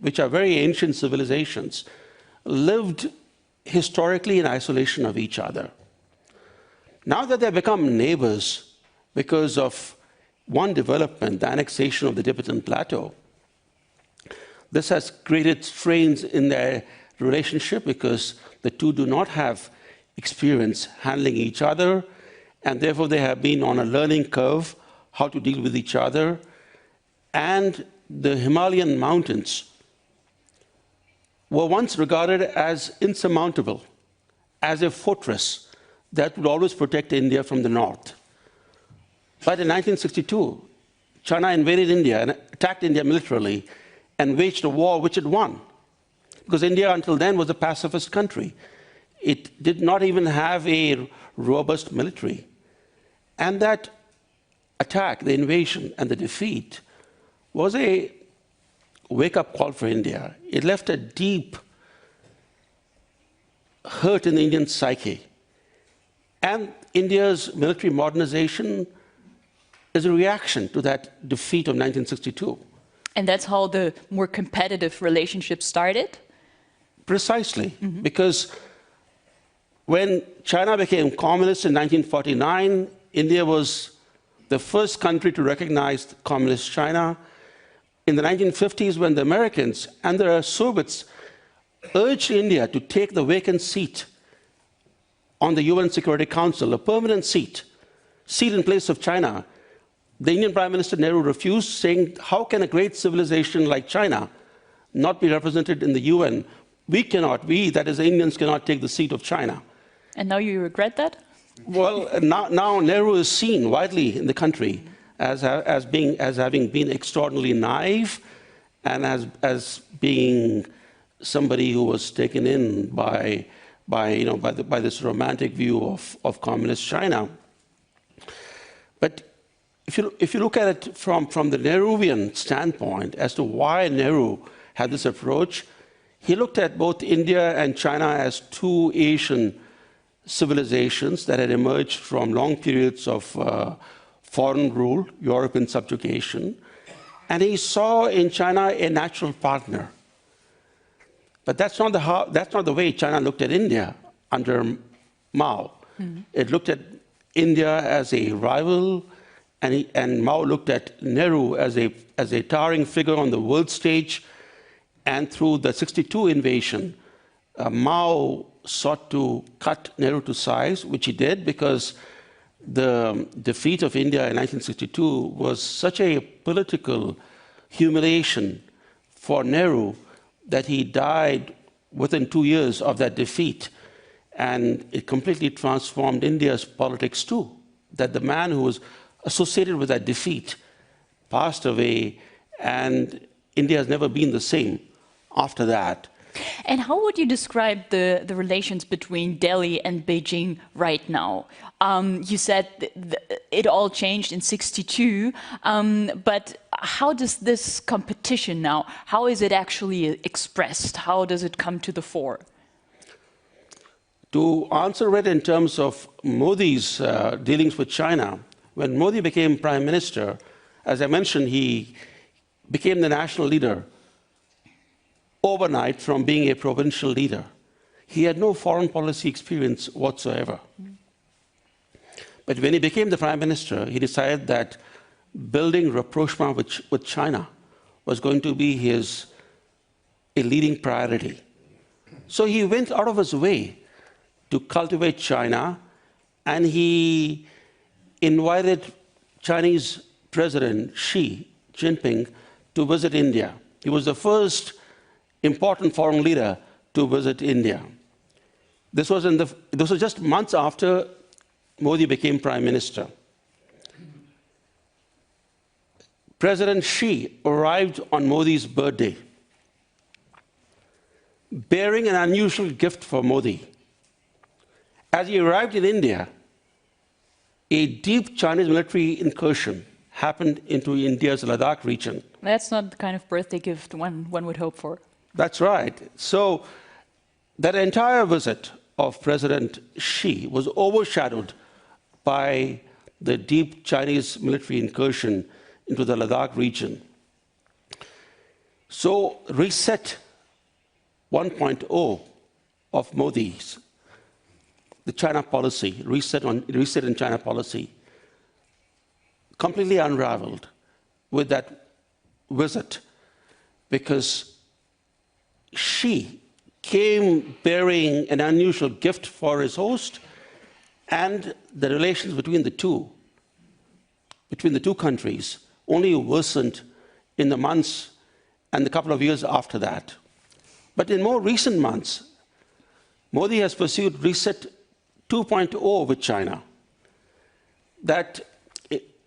which are very ancient civilizations, lived historically in isolation of each other. Now that they've become neighbors because of one development, the annexation of the Tibetan Plateau, this has created strains in their relationship because the two do not have experience handling each other, and therefore they have been on a learning curve how to deal with each other. And the Himalayan mountains were once regarded as insurmountable, as a fortress that would always protect India from the north. But in 1962, China invaded India and attacked India militarily and waged a war which it won. Because India until then was a pacifist country. It did not even have a robust military. And that attack, the invasion and the defeat, was a wake-up call for India. It left a deep hurt in the Indian psyche. And India's military modernization is a reaction to that defeat of 1962. And that's how the more competitive relationship started? Precisely, because when China became communist in 1949, India was the first country to recognize communist China. In the 1950s, when the Americans and the Soviets urged India to take the vacant seat on the UN Security Council, a permanent seat in place of China, the Indian Prime Minister Nehru refused, saying, how can a great civilization like China not be represented in the UN? We, that is, the Indians, cannot take the seat of China. And now you regret that? Well, now Nehru is seen widely in the country as having been extraordinarily naive and as being somebody who was taken in by this romantic view of communist China. But if you look at it from the Nehruvian standpoint as to why Nehru had this approach, he looked at both India and China as two Asian civilizations that had emerged from long periods of foreign rule, European subjugation, and he saw in China a natural partner. But that's not the way China looked at India under Mao. It looked at India as a rival, and Mao looked at Nehru as a towering figure on the world stage. And through the 1962 invasion, Mao sought to cut Nehru to size, which he did because the defeat of India in 1962 was such a political humiliation for Nehru that he died within 2 years of that defeat. And it completely transformed India's politics too, that the man who was associated with that defeat passed away, and India has never been the same after that. And how would you describe the relations between Delhi and Beijing right now? You said it all changed in 1962, but how does this competition now, how is it actually expressed? How does it come to the fore? To answer it in terms of Modi's dealings with China, when Modi became Prime Minister, as I mentioned, he became the national leader overnight from being a provincial leader. He had no foreign policy experience whatsoever. But when he became the Prime Minister, he decided that building rapprochement with China was going to be a leading priority. So he went out of his way to cultivate China, and he invited Chinese President Xi Jinping to visit India. He was the first important foreign leader to visit India. This was just months after Modi became Prime Minister. President Xi arrived on Modi's birthday, bearing an unusual gift for Modi. As he arrived in India, a deep Chinese military incursion happened into India's Ladakh region. That's not the kind of birthday gift one would hope for. That's right. So that entire visit of President Xi was overshadowed by the deep Chinese military incursion into the Ladakh region. So reset 1.0 of Modi's, the China policy, reset in China policy, completely unraveled with that visit, because Xi came bearing an unusual gift for his host, and the relations between the two countries only worsened in the months and the couple of years after that. But in more recent months, Modi has pursued Reset 2.0 with China. That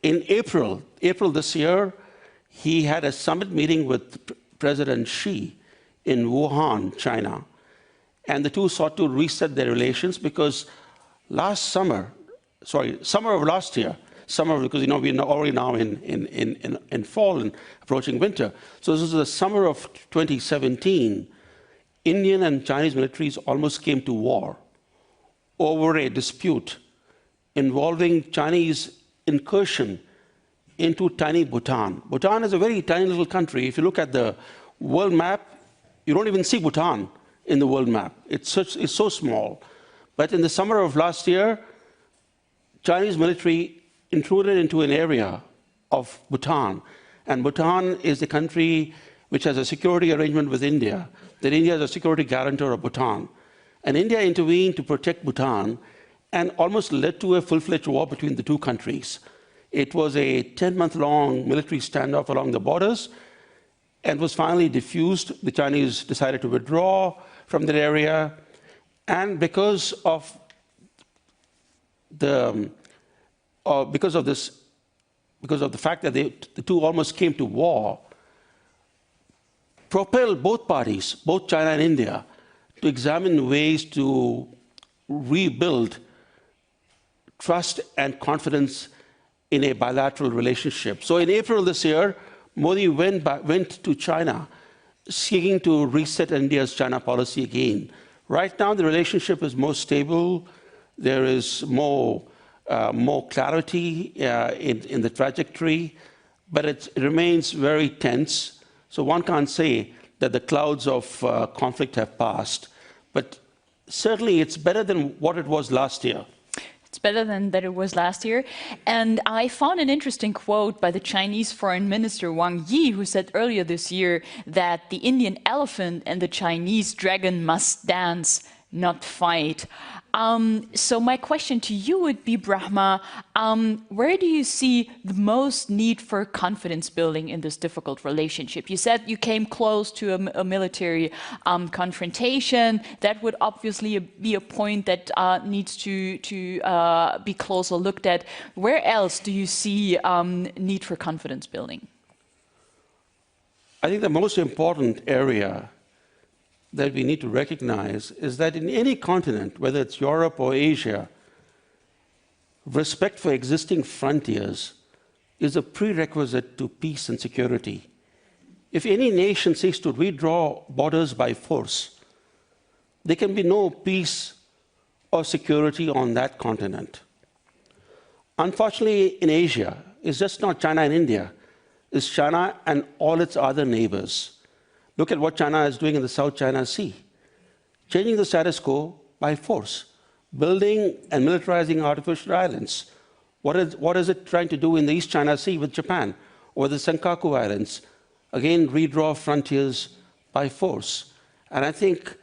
in April this year, he had a summit meeting with President Xi in Wuhan, China. And the two sought to reset their relations because summer of last year, because we're already now in fall and approaching winter. So this was the summer of 2017. Indian and Chinese militaries almost came to war over a dispute involving Chinese incursion into tiny Bhutan. Bhutan is a very tiny little country. If you look at the world map, you don't even see Bhutan in the world map. It's so small. But in the summer of last year, Chinese military intruded into an area of Bhutan. And Bhutan is the country which has a security arrangement with India, that India is a security guarantor of Bhutan. And India intervened to protect Bhutan and almost led to a full-fledged war between the two countries. It was a 10-month-long military standoff along the borders and was finally diffused. The Chinese decided to withdraw from that area. And because of the fact that the two almost came to war, propelled both parties, both China and India, to examine ways to rebuild trust and confidence in a bilateral relationship. So in April this year, Modi went to China, seeking to reset India's China policy again. Right now, the relationship is more stable. There is more clarity in the trajectory, but it remains very tense. So one can't say that the clouds of conflict have passed, but certainly it's better than what it was last year. It's better than that it was last year. And I found an interesting quote by the Chinese Foreign Minister Wang Yi, who said earlier this year that the Indian elephant and the Chinese dragon must dance, not fight. So my question to you would be, Brahma, where do you see the most need for confidence building in this difficult relationship? You said you came close to a military confrontation. That would obviously be a point that needs to be closer looked at. Where else do you see need for confidence building? I think the most important area that we need to recognize is that in any continent, whether it's Europe or Asia, respect for existing frontiers is a prerequisite to peace and security. If any nation seeks to redraw borders by force, there can be no peace or security on that continent. Unfortunately, in Asia, it's just not China and India, it's China and all its other neighbors. Look at what China is doing in the South China Sea, changing the status quo by force, building and militarizing artificial islands. What is it trying to do in the East China Sea with Japan, or the Senkaku Islands? Again, redraw frontiers by force. And I think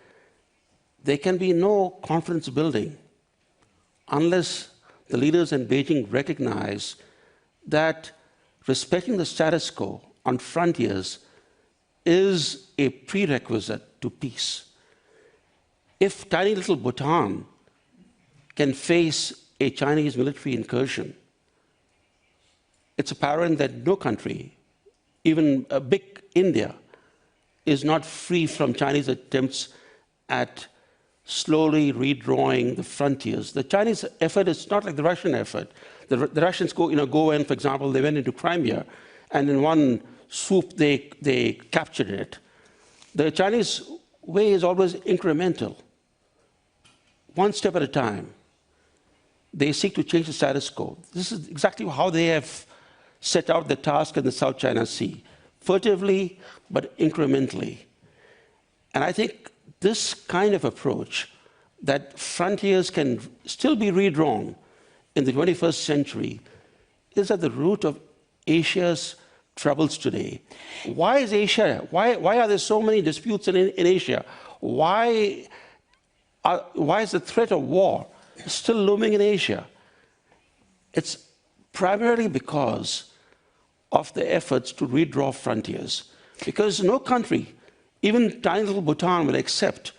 there can be no confidence building unless the leaders in Beijing recognize that respecting the status quo on frontiers is a prerequisite to peace. If tiny little Bhutan can face a Chinese military incursion, it's apparent that no country, even a big India, is not free from Chinese attempts at slowly redrawing the frontiers. The Chinese effort is not like the Russian effort. The Russians go in, for example, they went into Crimea, and in one swoop they captured it. The Chinese way is always incremental. one step at a time, they seek to change the status quo. This is exactly how they have set out the task in the South China Sea, furtively but incrementally. And I think this kind of approach, that frontiers can still be redrawn in the 21st century, is at the root of Asia's troubles today. Why is Asia, why are there so many disputes in Asia? Why is the threat of war still looming in Asia? It's primarily because of the efforts to redraw frontiers. Because no country, even tiny little Bhutan, will accept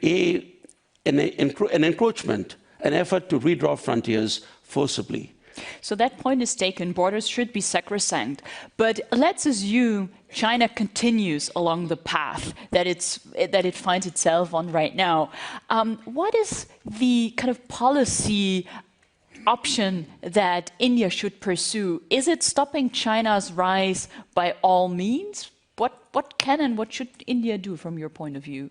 an encroachment, an effort to redraw frontiers forcibly. So that point is taken. Borders should be sacrosanct. But let's assume China continues along the path that it finds itself on right now. What is the kind of policy option that India should pursue? Is it stopping China's rise by all means? What can and what should India do from your point of view?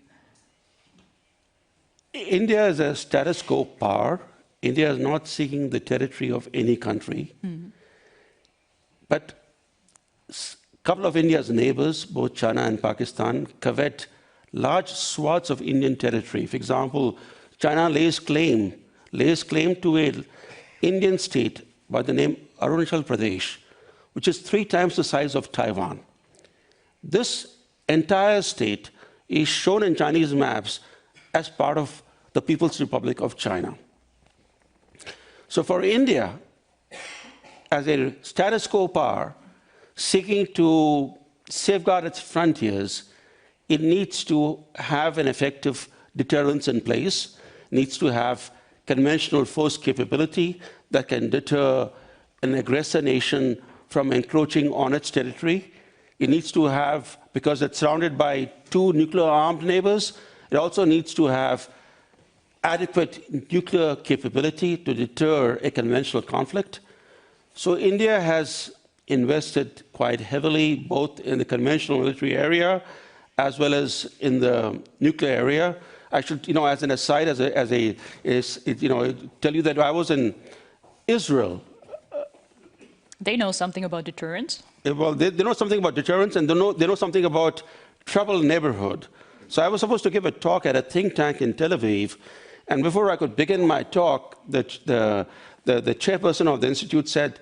India is a status quo power. India is not seeking the territory of any country. Mm-hmm. But a couple of India's neighbors, both China and Pakistan, covet large swaths of Indian territory. For example, China lays claim to an Indian state by the name Arunachal Pradesh, which is 3 times the size of Taiwan. This entire state is shown in Chinese maps as part of the People's Republic of China. So for India, as a status quo power seeking to safeguard its frontiers, it needs to have an effective deterrence in place, needs to have conventional force capability that can deter an aggressor nation from encroaching on its territory. It needs to have, because it's surrounded by 2 nuclear-armed neighbors, it also needs to have adequate nuclear capability to deter a conventional conflict. So India has invested quite heavily both in the conventional military area as well as in the nuclear area. I should, as an aside, tell you that I was in Israel. They know something about deterrence? Well, they know something about deterrence, and they know something about troubled neighborhood. So I was supposed to give a talk at a think tank in Tel Aviv, and before I could begin my talk, the chairperson of the institute said,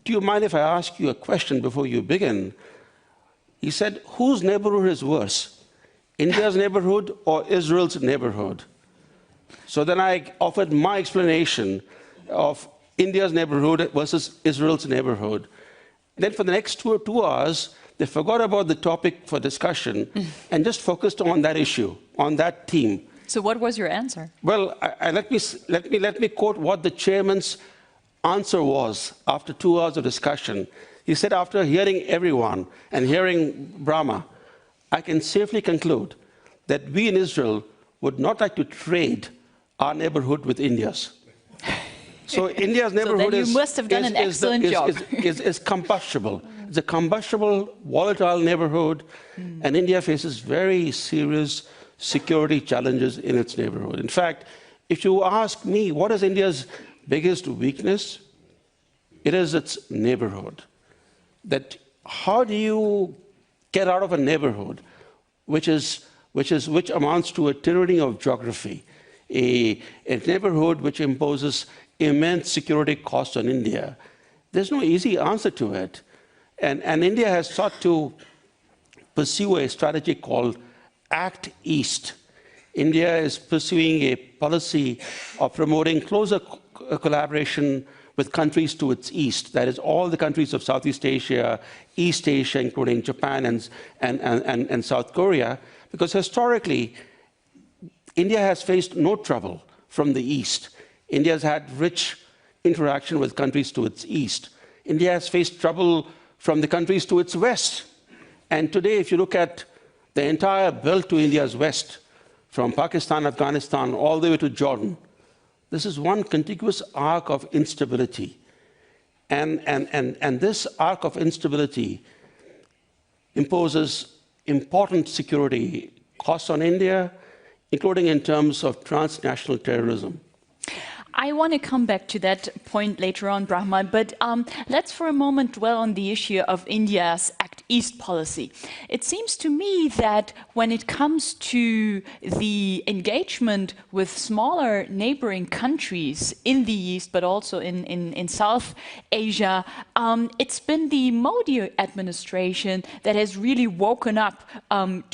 "Do you mind if I ask you a question before you begin?" He said, "Whose neighborhood is worse, India's neighborhood or Israel's neighborhood?" So then I offered my explanation of India's neighborhood versus Israel's neighborhood. Then for the next 2 hours, they forgot about the topic for discussion and just focused on that issue, on that theme. So what was your answer? Well, let me quote what the chairman's answer was after 2 hours of discussion. He said, after hearing everyone and hearing Brahma, I can safely conclude that we in Israel would not like to trade our neighborhood with India's. So India's neighborhood so then you must have done an excellent job. is combustible. It's a combustible, volatile neighborhood, and India faces very serious security challenges in its neighborhood. In fact, if you ask me, what is India's biggest weakness? It is its neighborhood. That how do you get out of a neighborhood which amounts to a tyranny of geography, a neighborhood which imposes immense security costs on India? There's no easy answer to it. And India has sought to pursue a strategy called Act East. India is pursuing a policy of promoting closer collaboration with countries to its east. That is, all the countries of Southeast Asia, East Asia, including Japan and South Korea, because historically, India has faced no trouble from the east. India has had rich interaction with countries to its east. India has faced trouble from the countries to its west. And today, if you look at the entire belt to India's west, from Pakistan, Afghanistan, all the way to Jordan, this is one contiguous arc of instability. And this arc of instability imposes important security costs on India, including in terms of transnational terrorism. I want to come back to that point later on, Brahma, but let's for a moment dwell on the issue of India's Act East policy. It seems to me that when it comes to the engagement with smaller neighboring countries in the East, but also in South Asia, it's been the Modi administration that has really woken up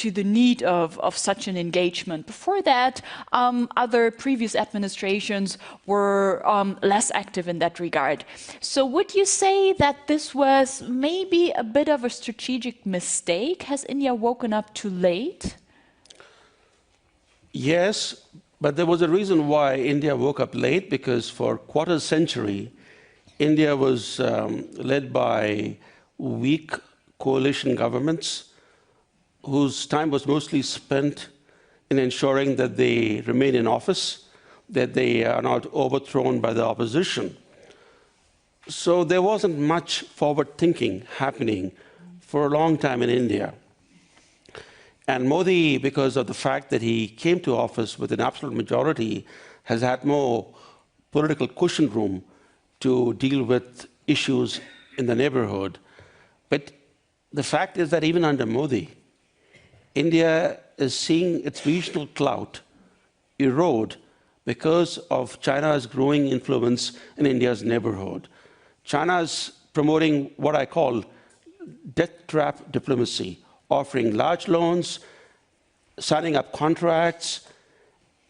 to the need of such an engagement. Before that, other previous administrations were less active in that regard. So would you say that this was maybe a bit of a strategic mistake? Has India woken up too late? Yes, but there was a reason why India woke up late, because for a quarter century, India was led by weak coalition governments whose time was mostly spent in ensuring that they remain in office, that they are not overthrown by the opposition. So there wasn't much forward thinking happening for a long time in India. And Modi, because of the fact that he came to office with an absolute majority, has had more political cushion room to deal with issues in the neighborhood. But the fact is that even under Modi, India is seeing its regional clout erode because of China's growing influence in India's neighborhood. China is promoting what I call death trap diplomacy, offering large loans, signing up contracts,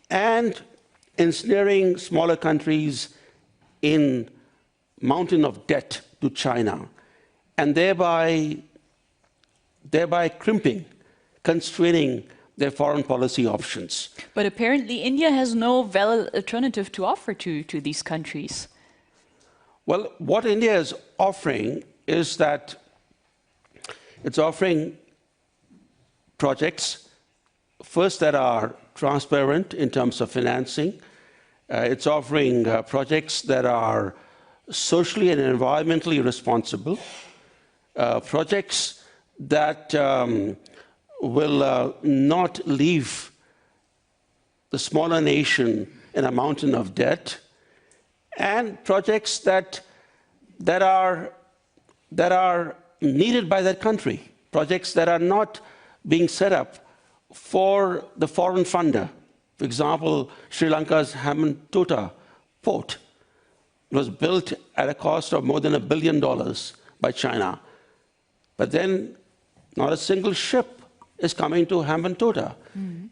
and ensnaring smaller countries in mountain of debt to China, and thereby crimping, constraining their foreign policy options. But apparently India has no valid alternative to offer to these countries. Well, what India is offering is that it's offering projects, first, that are transparent in terms of financing. It's offering projects that are socially and environmentally responsible, projects that will not leave the smaller nation in a mountain of debt, and projects that are needed by that country, projects that are not being set up for the foreign funder. For example, Sri Lanka's Hambantota port was built at a cost of more than $1 billion by China. But then not a single ship is coming to Hambantota.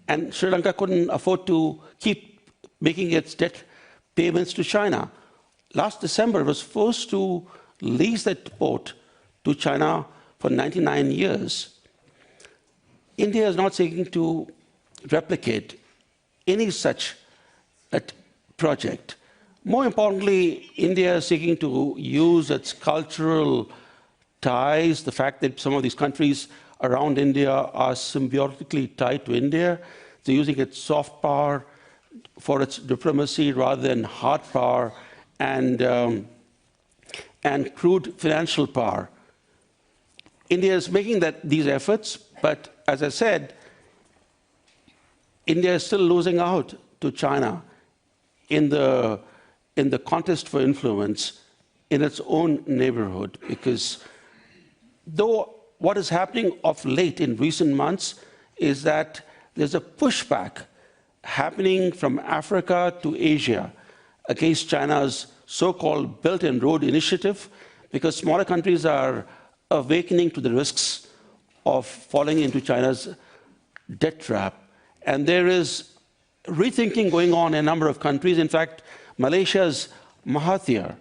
And Sri Lanka couldn't afford to keep making its debt payments to China. Last December, it was forced to lease that port to China for 99 years. India is not seeking to replicate any such project. More importantly, India is seeking to use its cultural ties, the fact that some of these countries around India are symbiotically tied to India. They're using its soft power for its diplomacy rather than hard power and crude financial power. India is making these efforts, but as I said, India is still losing out to China in the contest for influence in its own neighborhood, because though what is happening of late in recent months is that there's a pushback happening from Africa to Asia against China's so-called Belt and Road Initiative, because smaller countries are awakening to the risks of falling into China's debt trap. And there is rethinking going on in a number of countries. In fact, Malaysia's Mahathir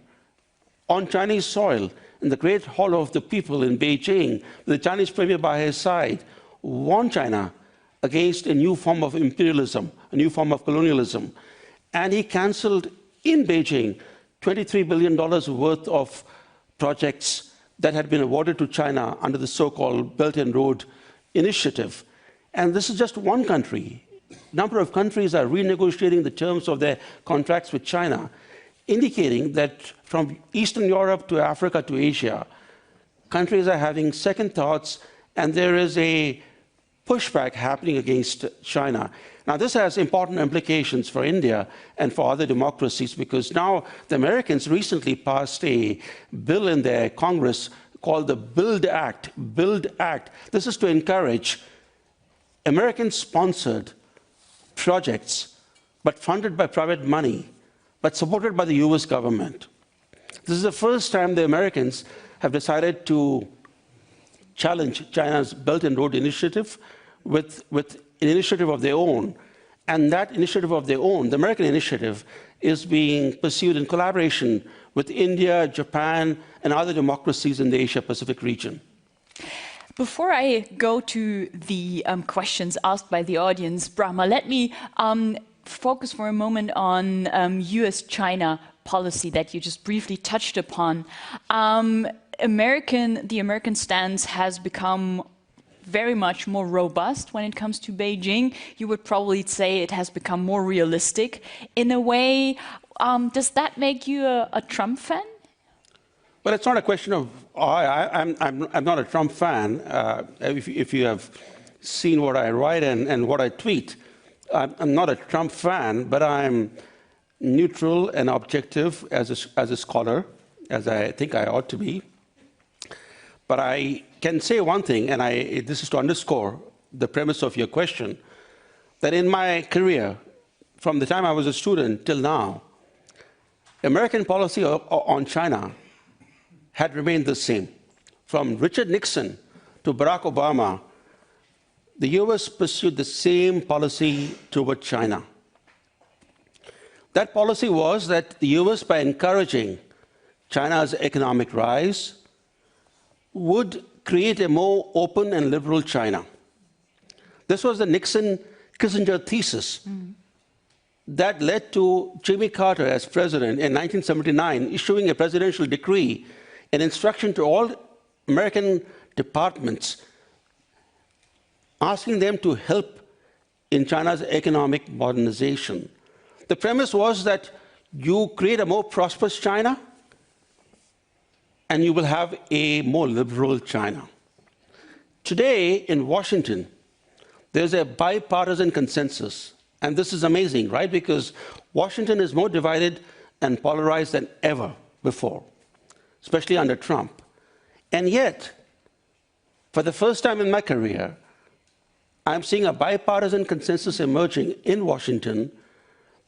on Chinese soil in the Great Hall of the People in Beijing, with the Chinese premier by his side, warned China against a new form of imperialism, a new form of colonialism. And he cancelled in Beijing $23 billion worth of projects that had been awarded to China under the so-called Belt and Road Initiative. And this is just one country. A number of countries are renegotiating the terms of their contracts with China, indicating that from Eastern Europe to Africa to Asia, countries are having second thoughts, and there is a pushback happening against China. Now, this has important implications for India and for other democracies, because now the Americans recently passed a bill in their Congress called the Build Act. Build Act. This is to encourage American-sponsored projects, but funded by private money, but supported by the US government. This is the first time the Americans have decided to challenge China's Belt and Road Initiative with an initiative of their own. And that initiative of their own, the American initiative, is being pursued in collaboration with India, Japan, and other democracies in the Asia-Pacific region. Before I go to the questions asked by the audience, Brahma, let me focus for a moment on US-China policy that you just briefly touched upon. The American stance has become very much more robust when it comes to Beijing. You would probably say it has become more realistic. In a way, does that make you a Trump fan? Well, it's not a question of, I'm not a Trump fan. If you have seen what I write and what I tweet, I'm not a Trump fan, but I'm neutral and objective as a scholar, as I think I ought to be. But I can say one thing, and this is to underscore the premise of your question, that in my career, from the time I was a student till now, American policy on China had remained the same. From Richard Nixon to Barack Obama, the US pursued the same policy toward China. That policy was that the US, by encouraging China's economic rise, would create a more open and liberal China. This was the Nixon-Kissinger thesis that led to Jimmy Carter as president in 1979 issuing a presidential decree, an instruction to all American departments asking them to help in China's economic modernization. The premise was that you create a more prosperous China, and you will have a more liberal China. Today in Washington, there's a bipartisan consensus. And this is amazing, right? Because Washington is more divided and polarized than ever before, especially under Trump. And yet, for the first time in my career, I'm seeing a bipartisan consensus emerging in Washington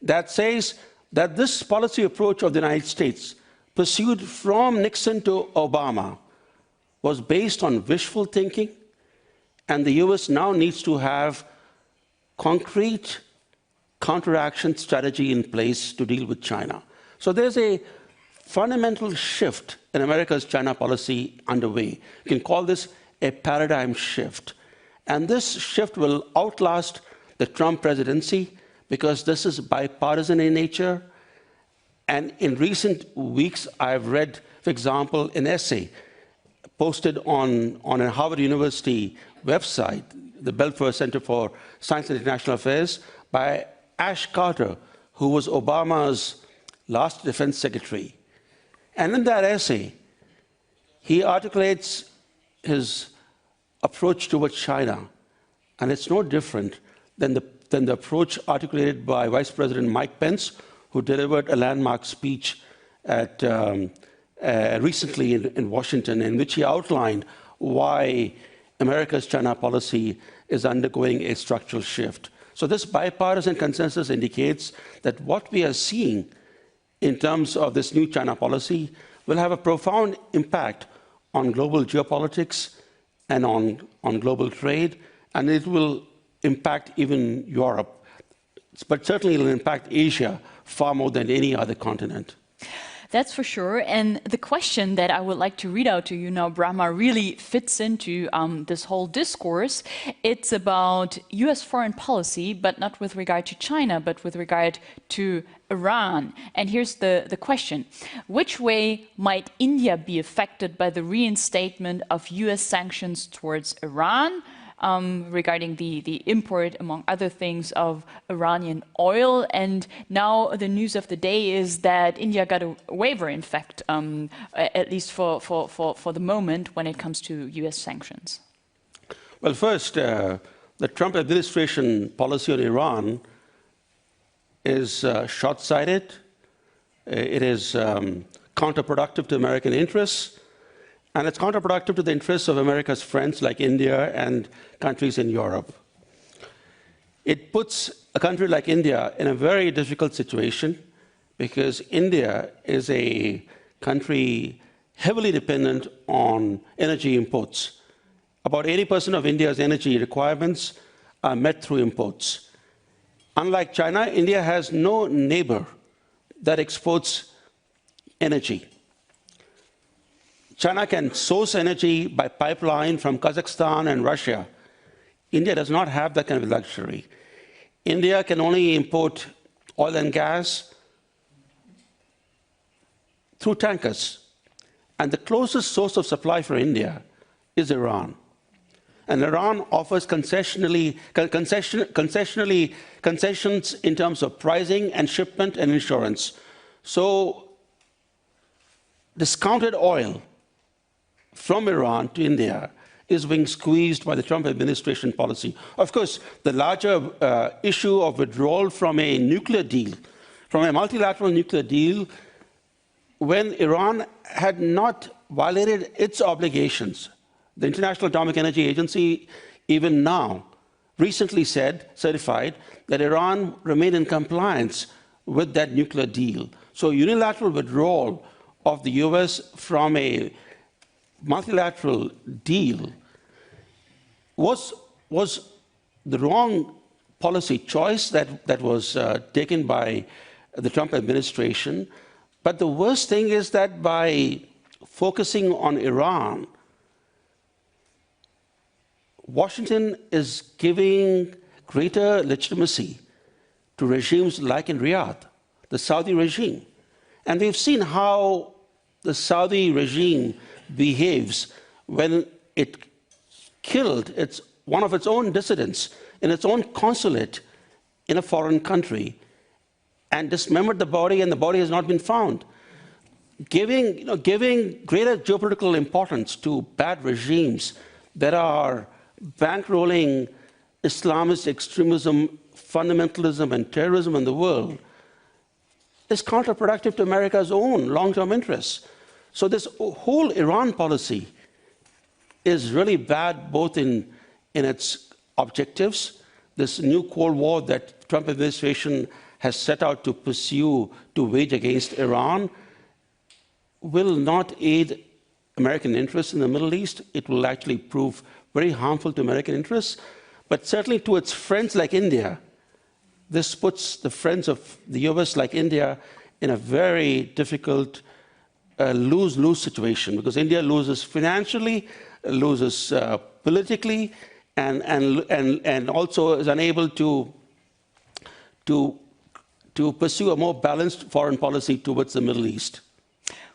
that says that this policy approach of the United States, pursued from Nixon to Obama, was based on wishful thinking, and the US now needs to have concrete counteraction strategy in place to deal with China. So there's a fundamental shift in America's China policy underway. You can call this a paradigm shift. And this shift will outlast the Trump presidency because this is bipartisan in nature. And in recent weeks, I've read, for example, an essay posted on a Harvard University website, the Belfer Center for Science and International Affairs, by Ash Carter, who was Obama's last defense secretary. And in that essay, he articulates his approach towards China. And it's no different than the approach articulated by Vice President Mike Pence, who delivered a landmark speech recently in Washington, in which he outlined why America's China policy is undergoing a structural shift. So this bipartisan consensus indicates that what we are seeing in terms of this new China policy will have a profound impact on global geopolitics and on global trade, and it will impact even Europe. But certainly it will impact Asia far more than any other continent. That's for sure. And the question that I would like to read out to you now, Brahma, really fits into this whole discourse. It's about US foreign policy, but not with regard to China, but with regard to Iran. And here's the question. Which way might India be affected by the reinstatement of US sanctions towards Iran? Regarding the import, among other things, of Iranian oil. And now the news of the day is that India got a waiver, in fact, at least for the moment, when it comes to US sanctions. Well, first, the the Trump administration policy on Iran is short-sighted. It is counterproductive to American interests, and it's counterproductive to the interests of America's friends like India and countries in Europe. It puts a country like India in a very difficult situation because India is a country heavily dependent on energy imports. About 80% of India's energy requirements are met through imports. Unlike China, India has no neighbor that exports energy. China can source energy by pipeline from Kazakhstan and Russia. India does not have that kind of luxury. India can only import oil and gas through tankers. And the closest source of supply for India is Iran. And Iran offers concessions in terms of pricing and shipment and insurance. So discounted oil from Iran to India is being squeezed by the Trump administration policy. Of course, the larger issue of withdrawal from a nuclear deal, from a multilateral nuclear deal, when Iran had not violated its obligations. The International Atomic Energy Agency, even now, recently certified that Iran remained in compliance with that nuclear deal. So unilateral withdrawal of the US from a multilateral deal was the wrong policy choice that was taken by the Trump administration. But the worst thing is that by focusing on Iran, Washington is giving greater legitimacy to regimes like in Riyadh, the Saudi regime. And we've seen how the Saudi regime behaves when it killed one of its own dissidents in its own consulate in a foreign country and dismembered the body, and the body has not been found. Giving greater geopolitical importance to bad regimes that are bankrolling Islamist extremism, fundamentalism, and terrorism in the world is counterproductive to America's own long-term interests. So this whole Iran policy is really bad, both in its objectives, this new Cold War that Trump administration has set out to pursue, to wage against Iran, will not aid American interests in the Middle East. It will actually prove very harmful to American interests, but certainly to its friends like India. This puts the friends of the US like India in a very difficult lose-lose situation, because India loses financially, loses politically, and also is unable to pursue a more balanced foreign policy towards the Middle East.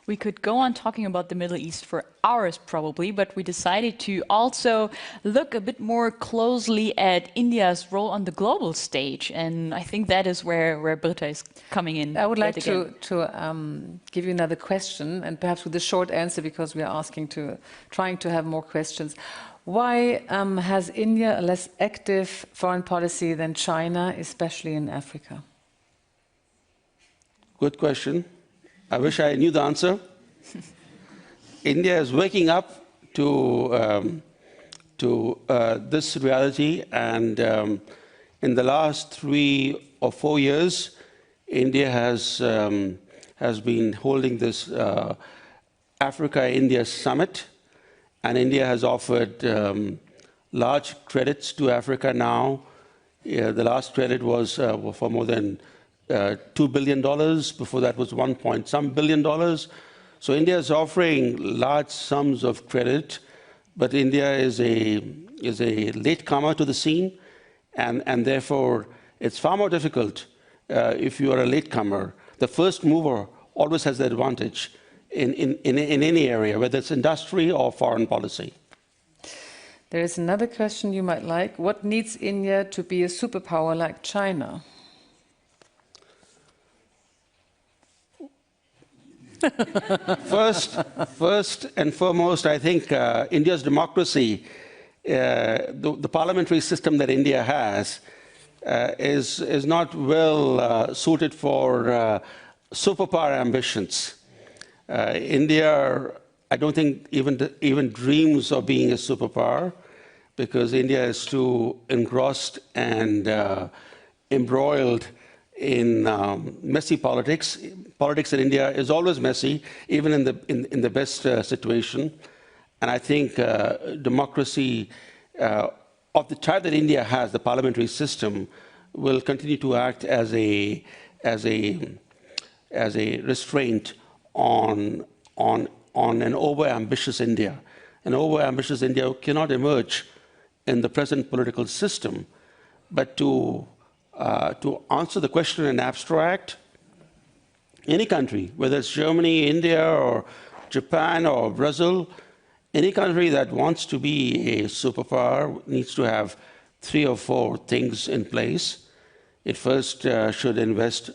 We could go on talking about the Middle East for hours probably, but we decided to also look a bit more closely at India's role on the global stage, and I think that is where Britta is coming in. I would like to give you another question, and perhaps with a short answer, because we are trying to have more questions. Why has India a less active foreign policy than China, especially in Africa? Good question. I wish I knew the answer. India is waking up to this reality, and in the last 3 or 4 years, India has been holding this Africa-India summit, and India has offered large credits to Africa now. The last credit was for more than $2 billion. Before that was $1 billion. So India is offering large sums of credit, but India is a latecomer to the scene, and therefore it's far more difficult if you are a latecomer. The first mover always has the advantage in any area, whether it's industry or foreign policy. There is another question you might like. What needs India to be a superpower like China? First and foremost, I think India's democracy the parliamentary system that India has is not well suited for superpower ambitions. India, I don't think even dreams of being a superpower, because India is too engrossed and embroiled in messy politics. Politics in India is always messy, even in the best situation. And I think democracy of the type that India has, the parliamentary system, will continue to act as a restraint on an over-ambitious India. An over-ambitious India cannot emerge in the present political system, but to answer the question in abstract, any country, whether it's Germany, India, or Japan, or Brazil, any country that wants to be a superpower needs to have 3 or 4 things in place. It first should invest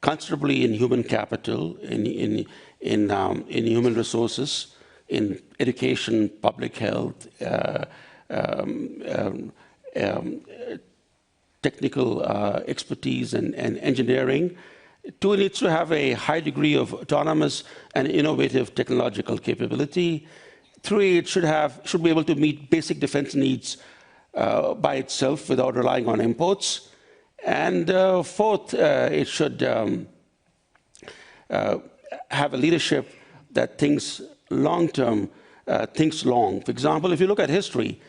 considerably in human capital, in human resources, in education, public health, technical expertise, and engineering. 2, it needs to have a high degree of autonomous and innovative technological capability. 3, it should be able to meet basic defense needs by itself without relying on imports. And 4th, it should have a leadership that thinks long-term, thinks long. For example, if you look at history,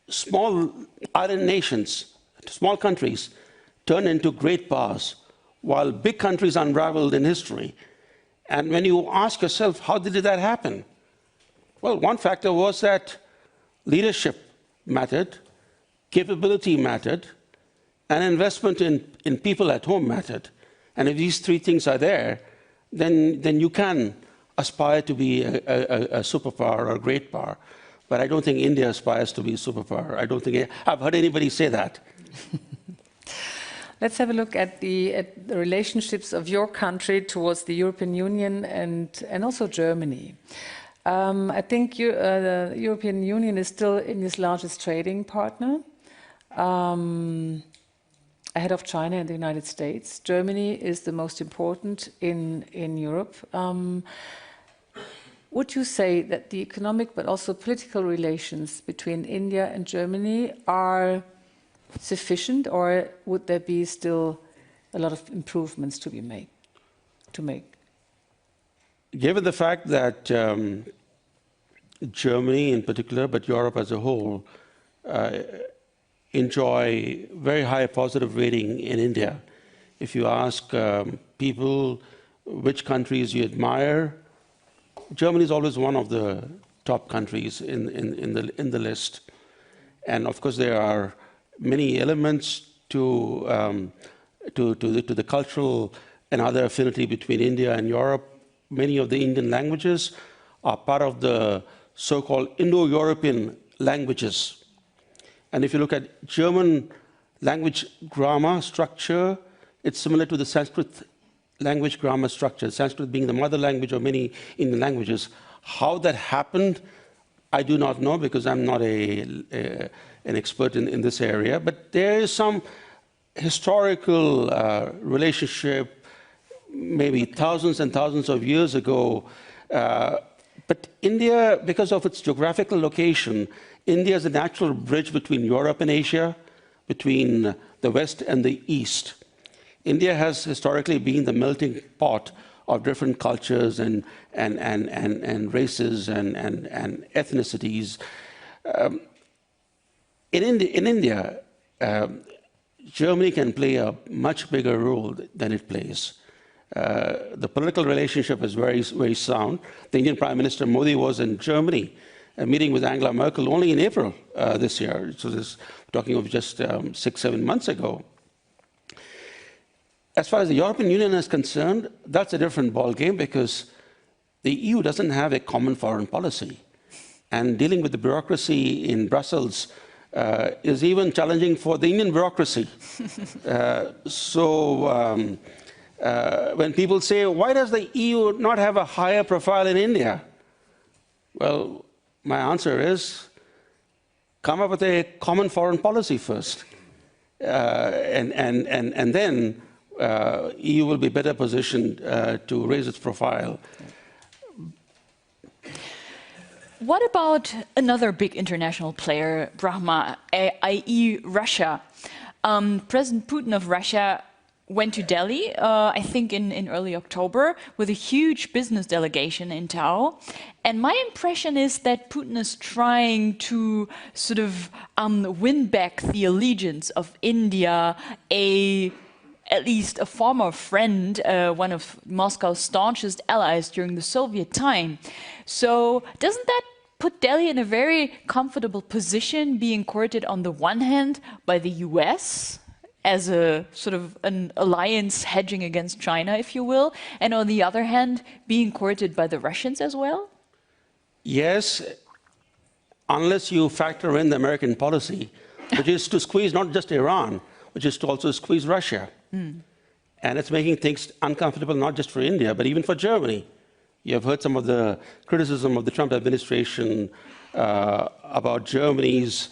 small island nations, small countries, turn into great powers, while big countries unraveled in history. And when you ask yourself, how did that happen? Well, one factor was that leadership mattered, capability mattered, and investment in people at home mattered. And if these 3 things are there, then you can aspire to be a superpower or a great power. But I don't think India aspires to be a superpower. I don't think I've heard anybody say that. Let's have a look at the relationships of your country towards the European Union and also Germany. I think the European Union is still India's largest trading partner, ahead of China and the United States. Germany is the most important in Europe. Would you say that the economic but also political relations between India and Germany are sufficient, or would there be still a lot of improvements to make? Given the fact that Germany in particular, but Europe as a whole, enjoy very high positive rating in India. If you ask people which countries you admire, Germany is always one of the top countries in the list. And of course, there are many elements to the cultural and other affinity between India and Europe. Many of the Indian languages are part of the so-called Indo-European languages. And if you look at German language grammar structure, it's similar to the Sanskrit language grammar structure, Sanskrit being the mother language of many Indian languages. How that happened, I do not know, because I'm not an expert in this area, but there is some historical relationship, maybe thousands and thousands of years ago. But India, because of its geographical location, India is a natural bridge between Europe and Asia, between the West and the East. India has historically been the melting pot of different cultures and races and ethnicities. In India, Germany can play a much bigger role than it plays. The political relationship is very, very sound. The Indian Prime Minister Modi was in Germany, meeting with Angela Merkel only in April this year. So this, talking of just 6-7 months ago. As far as the European Union is concerned, that's a different ballgame, because the EU doesn't have a common foreign policy. And dealing with the bureaucracy in Brussels is even challenging for the Indian bureaucracy. When people say, why does the EU not have a higher profile in India? Well, my answer is, come up with a common foreign policy first. And then EU will be better positioned to raise its profile. What about another big international player, Brahma, i.e. Russia? President Putin of Russia went to Delhi, I think in early October, with a huge business delegation in tow. And my impression is that Putin is trying to sort of win back the allegiance of India, at least a former friend, one of Moscow's staunchest allies during the Soviet time. So doesn't that put Delhi in a very comfortable position, being courted on the one hand by the US, as a sort of an alliance hedging against China, if you will, and on the other hand, being courted by the Russians as well? Yes, unless you factor in the American policy, which is to squeeze not just Iran, which is to also squeeze Russia. And it's making things uncomfortable not just for India, but even for Germany. You have heard some of the criticism of the Trump administration about Germany's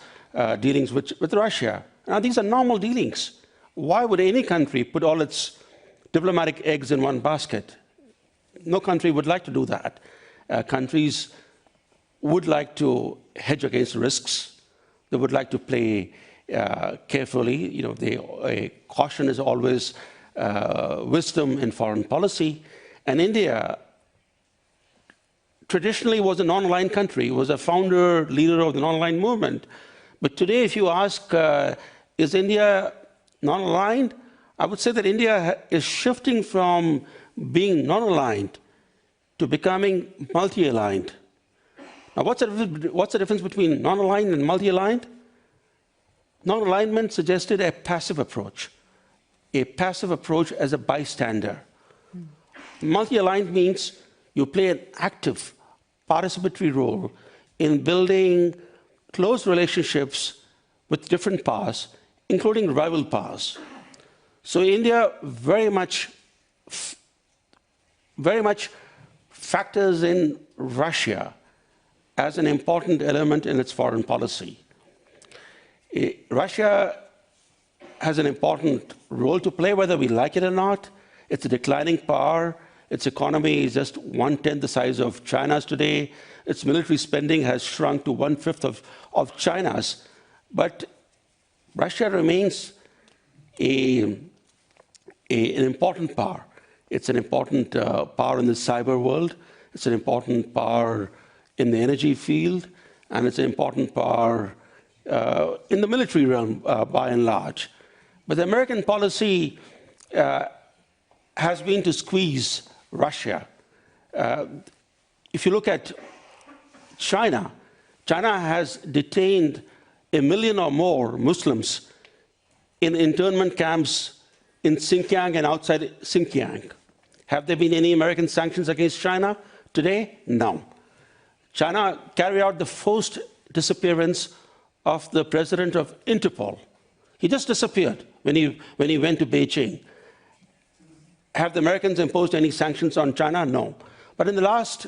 dealings with Russia. Now, these are normal dealings. Why would any country put all its diplomatic eggs in one basket? No country would like to do that. Countries would like to hedge against risks. They would like to play carefully. You know, caution is always wisdom in foreign policy. And India traditionally was a non-aligned country, was a founder, leader of the non-aligned movement. But today, if you ask, is India non-aligned? I would say that India is shifting from being non-aligned to becoming multi-aligned. Now, what's the difference between non-aligned and multi-aligned? Non-alignment suggested a passive approach as a bystander. Multi-aligned means you play an active, participatory role in building close relationships with different powers, including rival powers. So India very much factors in Russia as an important element in its foreign policy. Russia has an important role to play, whether we like it or not. It's a declining power. Its economy is just 1/10 the size of China's today. Its military spending has shrunk to 1/5 of China's. But Russia remains an important power. It's an important power in the cyber world. It's an important power in the energy field. And it's an important power in the military realm, by and large. But the American policy has been to squeeze Russia. If you look at China, China has detained 1 million or more Muslims in internment camps in Xinjiang and outside Xinjiang. Have there been any American sanctions against China today? No. China carried out the forced disappearance of the president of Interpol. He just disappeared when he went to Beijing. Have the Americans imposed any sanctions on China? No. But in the last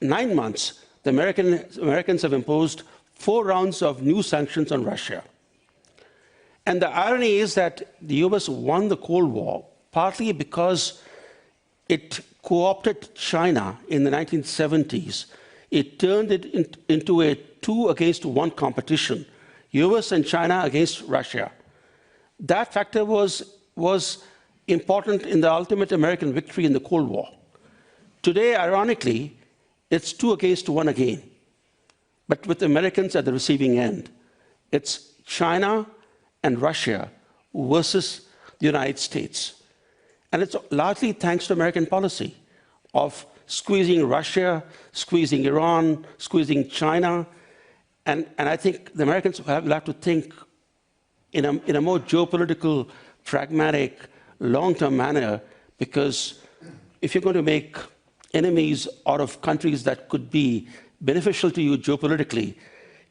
9 months, the Americans have imposed 4 rounds of new sanctions on Russia. And the irony is that the US won the Cold War partly because it co-opted China in the 1970s. It turned it into a 2-against-1 competition, US and China against Russia. That factor was important in the ultimate American victory in the Cold War. Today, ironically, it's 2-against-1 again, but with Americans at the receiving end. It's China and Russia versus the United States. And it's largely thanks to American policy of squeezing Russia, squeezing Iran, squeezing China. And I think the Americans will have to think in a more geopolitical, pragmatic, long-term manner, because if you're going to make enemies out of countries that could be beneficial to you geopolitically,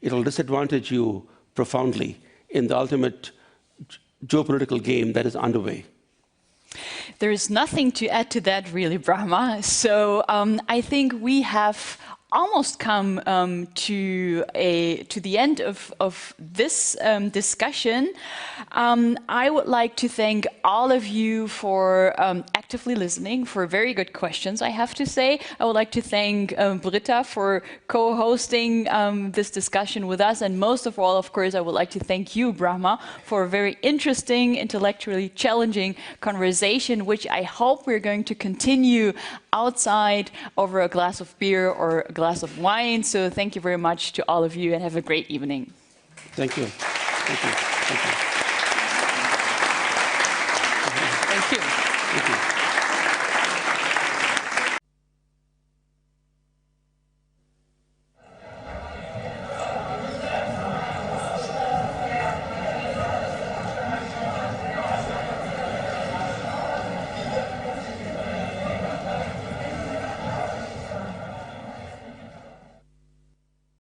it'll disadvantage you profoundly in the ultimate geopolitical game that is underway. There is nothing to add to that, really, Brahma. So I think we have almost come to the end of this discussion. I would like to thank all of you for actively listening, for very good questions, I have to say. I would like to thank Britta for co-hosting this discussion with us, and most of all, of course, I would like to thank you, Brahma, for a very interesting, intellectually challenging conversation, which I hope we're going to continue outside over a glass of beer or a glass of wine. So thank you very much to all of you and have a great evening. Thank you. Thank you. Thank you.